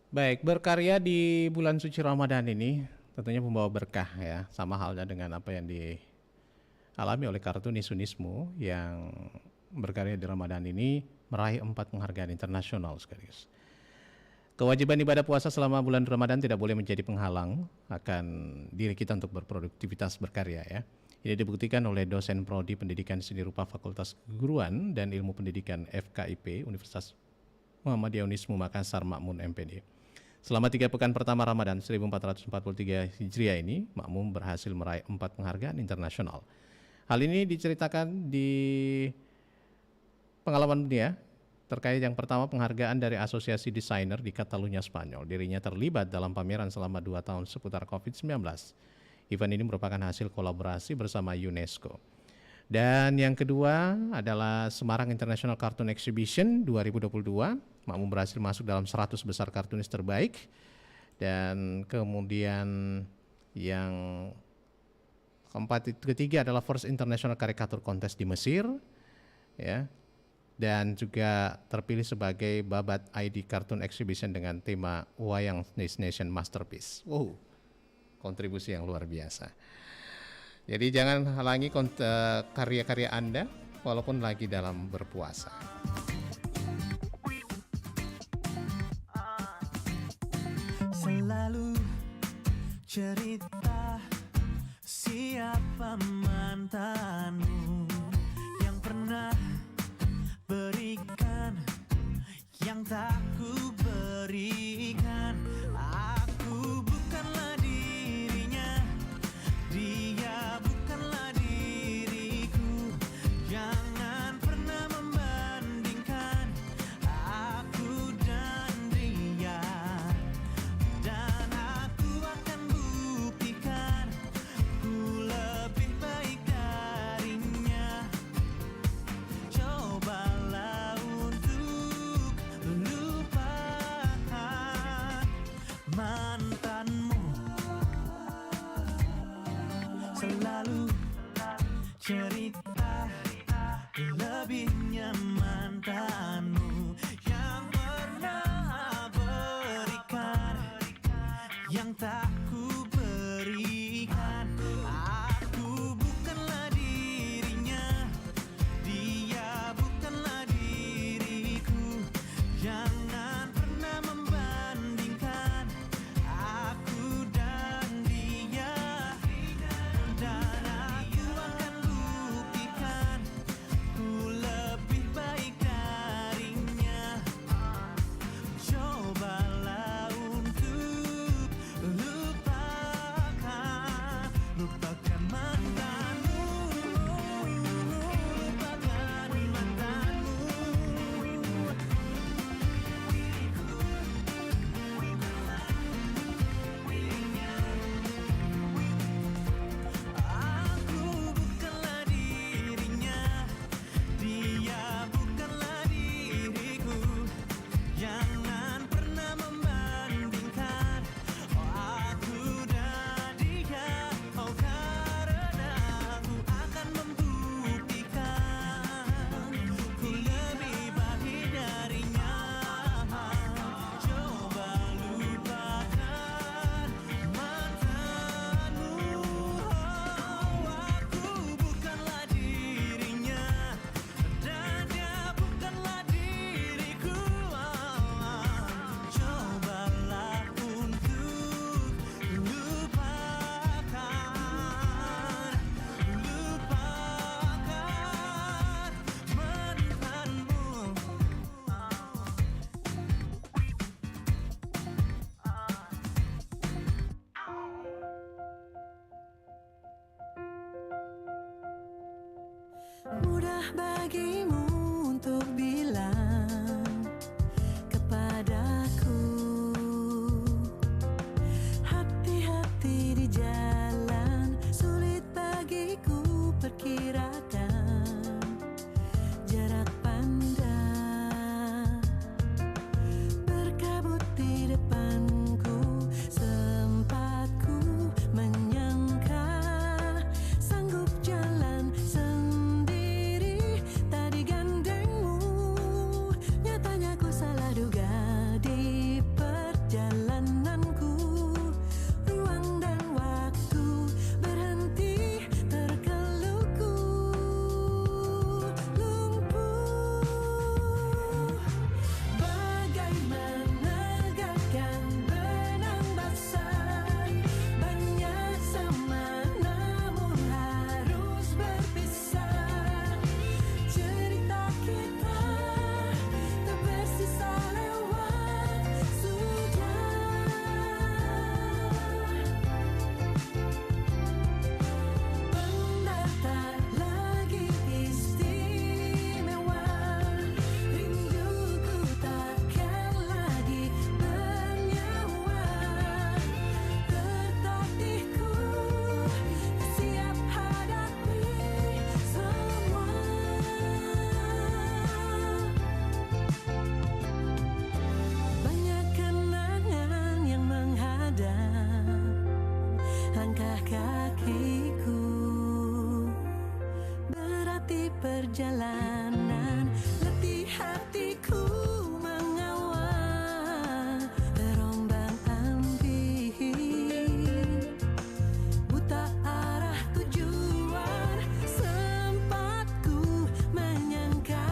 Baik, berkarya di bulan suci Ramadan ini tentunya membawa berkah ya, sama halnya dengan apa yang dialami oleh kartunis Unismu yang berkarya di Ramadan ini meraih 4 penghargaan internasional sekaligus. Kewajiban ibadah puasa selama bulan Ramadan tidak boleh menjadi penghalang akan diri kita untuk berproduktivitas berkarya ya. Ini dibuktikan oleh dosen Prodi Pendidikan Seni Rupa Fakultas Keguruan dan Ilmu Pendidikan FKIP Universitas Muhammadiyah Unismu Makassar Makmun MPD. Selama 3 pekan pertama Ramadan 1443 Hijriah ini, Makmum berhasil meraih 4 penghargaan internasional. Hal ini diceritakan di pengalaman dia terkait yang pertama penghargaan dari Asosiasi Desainer di Catalunya Spanyol. Dirinya terlibat dalam pameran selama 2 tahun seputar COVID-19. Event ini merupakan hasil kolaborasi bersama UNESCO. Dan yang kedua adalah Semarang International Cartoon Exhibition 2022. Makmum berhasil masuk dalam 100 besar kartunis terbaik. Dan kemudian yang ketiga adalah First International Caricature Contest di Mesir. Ya. Dan juga terpilih sebagai Babat ID Cartoon Exhibition dengan tema Wayang Nation Masterpiece. Wow, kontribusi yang luar biasa. Jadi jangan halangi karya-karya Anda walaupun lagi dalam berpuasa. Selalu cerita siapa mantanmu yang pernah berikan yang tak ku berikan. Aku bukanlah dirinya, dia bukanlah diriku. Jangan pernah membandingkan aku dan dia. Dan aku akan buktikan ku lebih baik darinya. Cobalah untuk lupakan mantanmu. Selalu cerita lebihnya mantanmu yang pernah berikan yang tak ku berikan. Aku bukanlah dirinya, dia bukanlah diriku. Jangan pernah membandingkan aku dan dia. Dan aku akan buktikan ku lebih baik darinya. Cobalah untuk lupakan bagimu untuk bilang kepadaku, hati-hati di jalan, sulit bagiku perkirakan jarak pandang. Berkabut di depanku, sempat ku menyangka sanggup jalan sendiri, tak digandengmu. Nyatanya ku salah duga di perjalananku. Ruang dan waktu berhenti terkeluku. Lumpuh, bagai menegakkan benang basah. Banyak sama namun harus berpisah. Cerita kita tak bersisa lewat sudah. Benda tak lagi istimewa. Rinduku takkan lagi bernyawa. Tertatihku siap hadapi semua. Banyak kenangan yang menghadap langkah kakiku. Berarti perjalanan, letih hatiku mengawal terombang ambing. Buta arah tujuan, sempat ku menyangka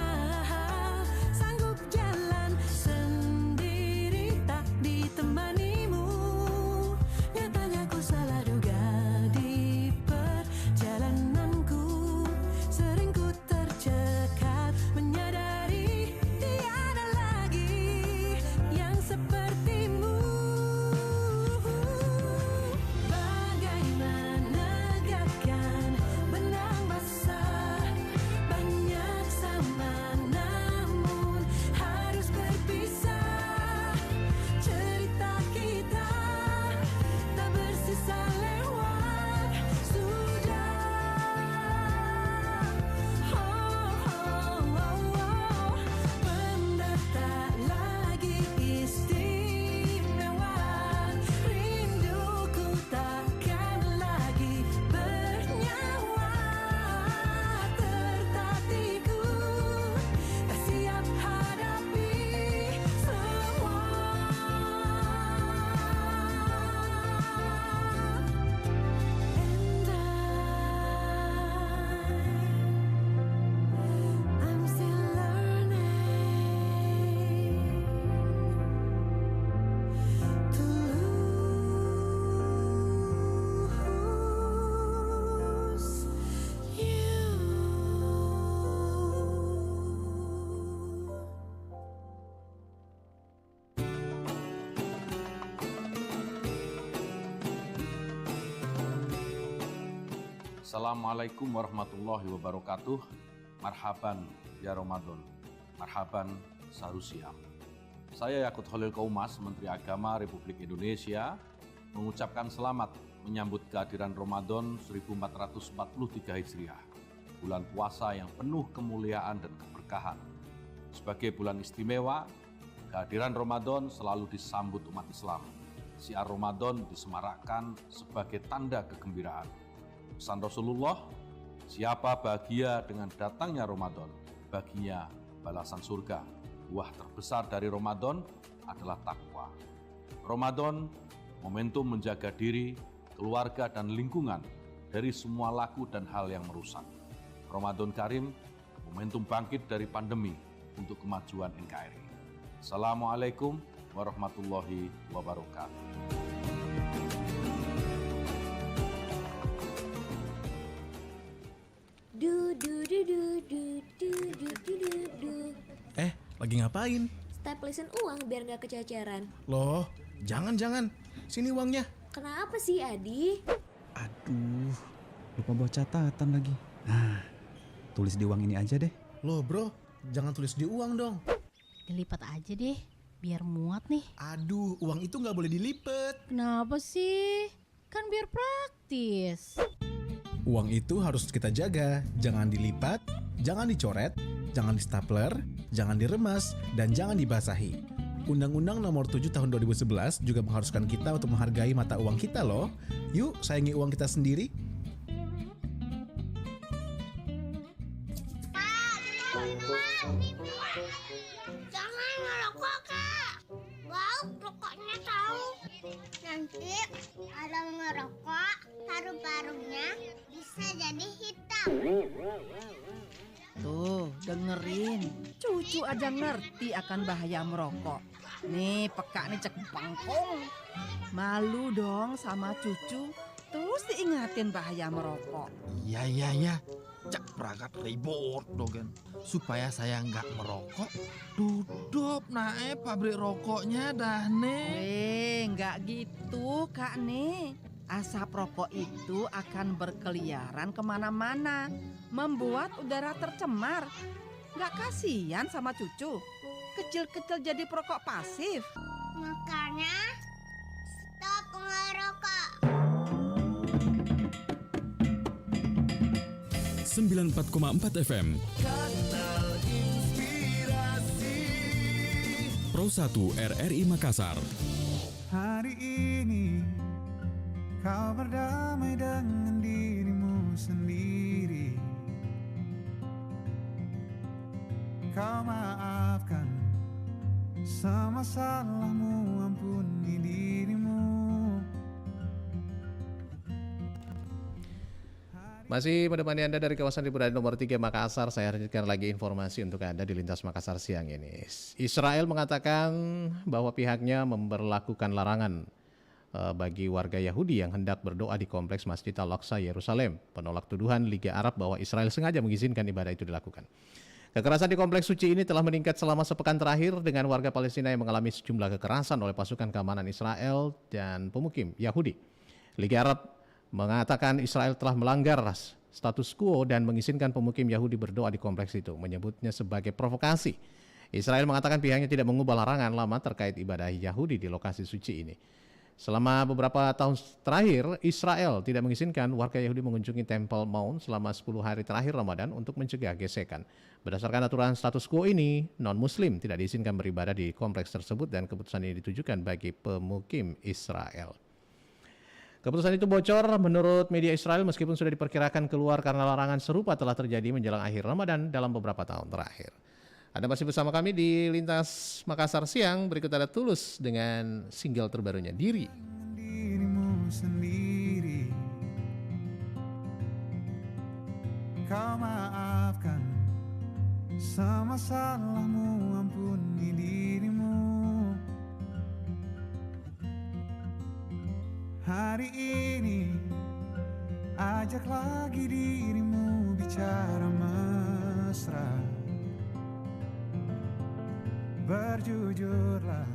sanggup jalan sendiri, tak ditemanimu. Nyatanya ku salah duga di perjalananku. Sering ku tercekat, menyadari tiada lagi yang sepertimu. Bagai menegakkan benang basah. Banyak sama namun harus berpisah. Cerita kita tak bersisa lewat sudah. Benda tak lagi istimewa. Rinduku takkan lagi bernyawa. Tertatihku tak siap hadapi semua. I'm still learning to lose you. Assalamualaikum warahmatullahi wabarakatuh. Marhaban ya Ramadan. Marhaban Sarusiam. Saya Yakut Khalil Kaumas, Menteri Agama Republik Indonesia, mengucapkan selamat menyambut kehadiran Ramadan 1443 Hijriah, bulan puasa yang penuh kemuliaan dan keberkahan. Sebagai bulan istimewa, kehadiran Ramadan selalu disambut umat Islam. Syiar Ramadan disemarakkan sebagai tanda kegembiraan. Pesan Rasulullah, siapa bahagia dengan datangnya Ramadan, baginya balasan surga. Buah terbesar dari Ramadan adalah takwa. Ramadan momentum menjaga diri, keluarga dan lingkungan dari semua laku dan hal yang merusak. Ramadan Karim, momentum bangkit dari pandemi untuk kemajuan NKRI. Assalamualaikum warahmatullahi wabarakatuh. Lagi ngapain? Staplesin uang biar nggak kececeran. Loh, jangan. Sini uangnya. Kenapa sih, Adi? Aduh, lupa bawa catatan lagi. Nah, tulis di uang ini aja deh. Loh bro, jangan tulis di uang dong. Dilipat aja deh, biar muat nih. Aduh, uang itu nggak boleh dilipet. Kenapa sih? Kan biar praktis. Uang itu harus kita jaga, jangan dilipat, jangan dicoret, jangan di-stapler, jangan diremas, dan jangan dibasahi. Undang-Undang Nomor 7 Tahun 2011 juga mengharuskan kita untuk menghargai mata uang kita loh. Yuk, sayangi uang kita sendiri. Jangan ngerokok, Kak. Bau rokoknya tahu. Nanti kalau ngerokok, paru-parunya bisa jadi hitam. Tuh, dengerin. Cucu aja ngerti akan bahaya merokok. Nih, peka nih cek bangkong. Malu dong sama cucu. Terus diingatin bahaya merokok. Iya. Cak perangkat ribut dogen. Supaya saya nggak merokok, tutup naik pabrik rokoknya dah nih. Nggak gitu Kak nih. Asap rokok itu akan berkeliaran kemana-mana, membuat udara tercemar. Nggak kasihan sama cucu? Kecil-kecil jadi perokok pasif. Makanya stop ngerokok. 94,4 FM Pro 1 RRI Makassar. Hari ini kau berdamai dengan dirimu sendiri. Kau maafkan semua salahmu, ampuni dirimu. Masih menemani Anda dari kawasan Hiburan nomor 3 Makassar, saya lanjutkan lagi informasi untuk Anda di Lintas Makassar siang ini. Israel mengatakan bahwa pihaknya memberlakukan larangan bagi warga Yahudi yang hendak berdoa di kompleks Masjid Al-Aqsa Yerusalem, penolak tuduhan Liga Arab bahwa Israel sengaja mengizinkan ibadah itu dilakukan. Kekerasan di kompleks suci ini telah meningkat selama sepekan terakhir dengan warga Palestina yang mengalami sejumlah kekerasan oleh pasukan keamanan Israel dan pemukim Yahudi. Liga Arab mengatakan Israel telah melanggar status quo dan mengizinkan pemukim Yahudi berdoa di kompleks itu, menyebutnya sebagai provokasi. Israel mengatakan pihaknya tidak mengubah larangan lama terkait ibadah Yahudi di lokasi suci ini. Selama beberapa tahun terakhir, Israel tidak mengizinkan warga Yahudi mengunjungi Temple Mount selama 10 hari terakhir Ramadan untuk mencegah gesekan. Berdasarkan aturan status quo ini, non-muslim tidak diizinkan beribadah di kompleks tersebut dan keputusan ini ditujukan bagi pemukim Israel. Keputusan itu bocor menurut media Israel meskipun sudah diperkirakan keluar karena larangan serupa telah terjadi menjelang akhir Ramadan dalam beberapa tahun terakhir. Anda masih bersama kami di Lintas Makassar siang. Berikut ada Tulus dengan single terbarunya Diri. Dirimu sendiri. Kau maafkan semua salahmu, ampuni dirimu. Hari ini ajak lagi dirimu bicara mesra. Berjujurlah.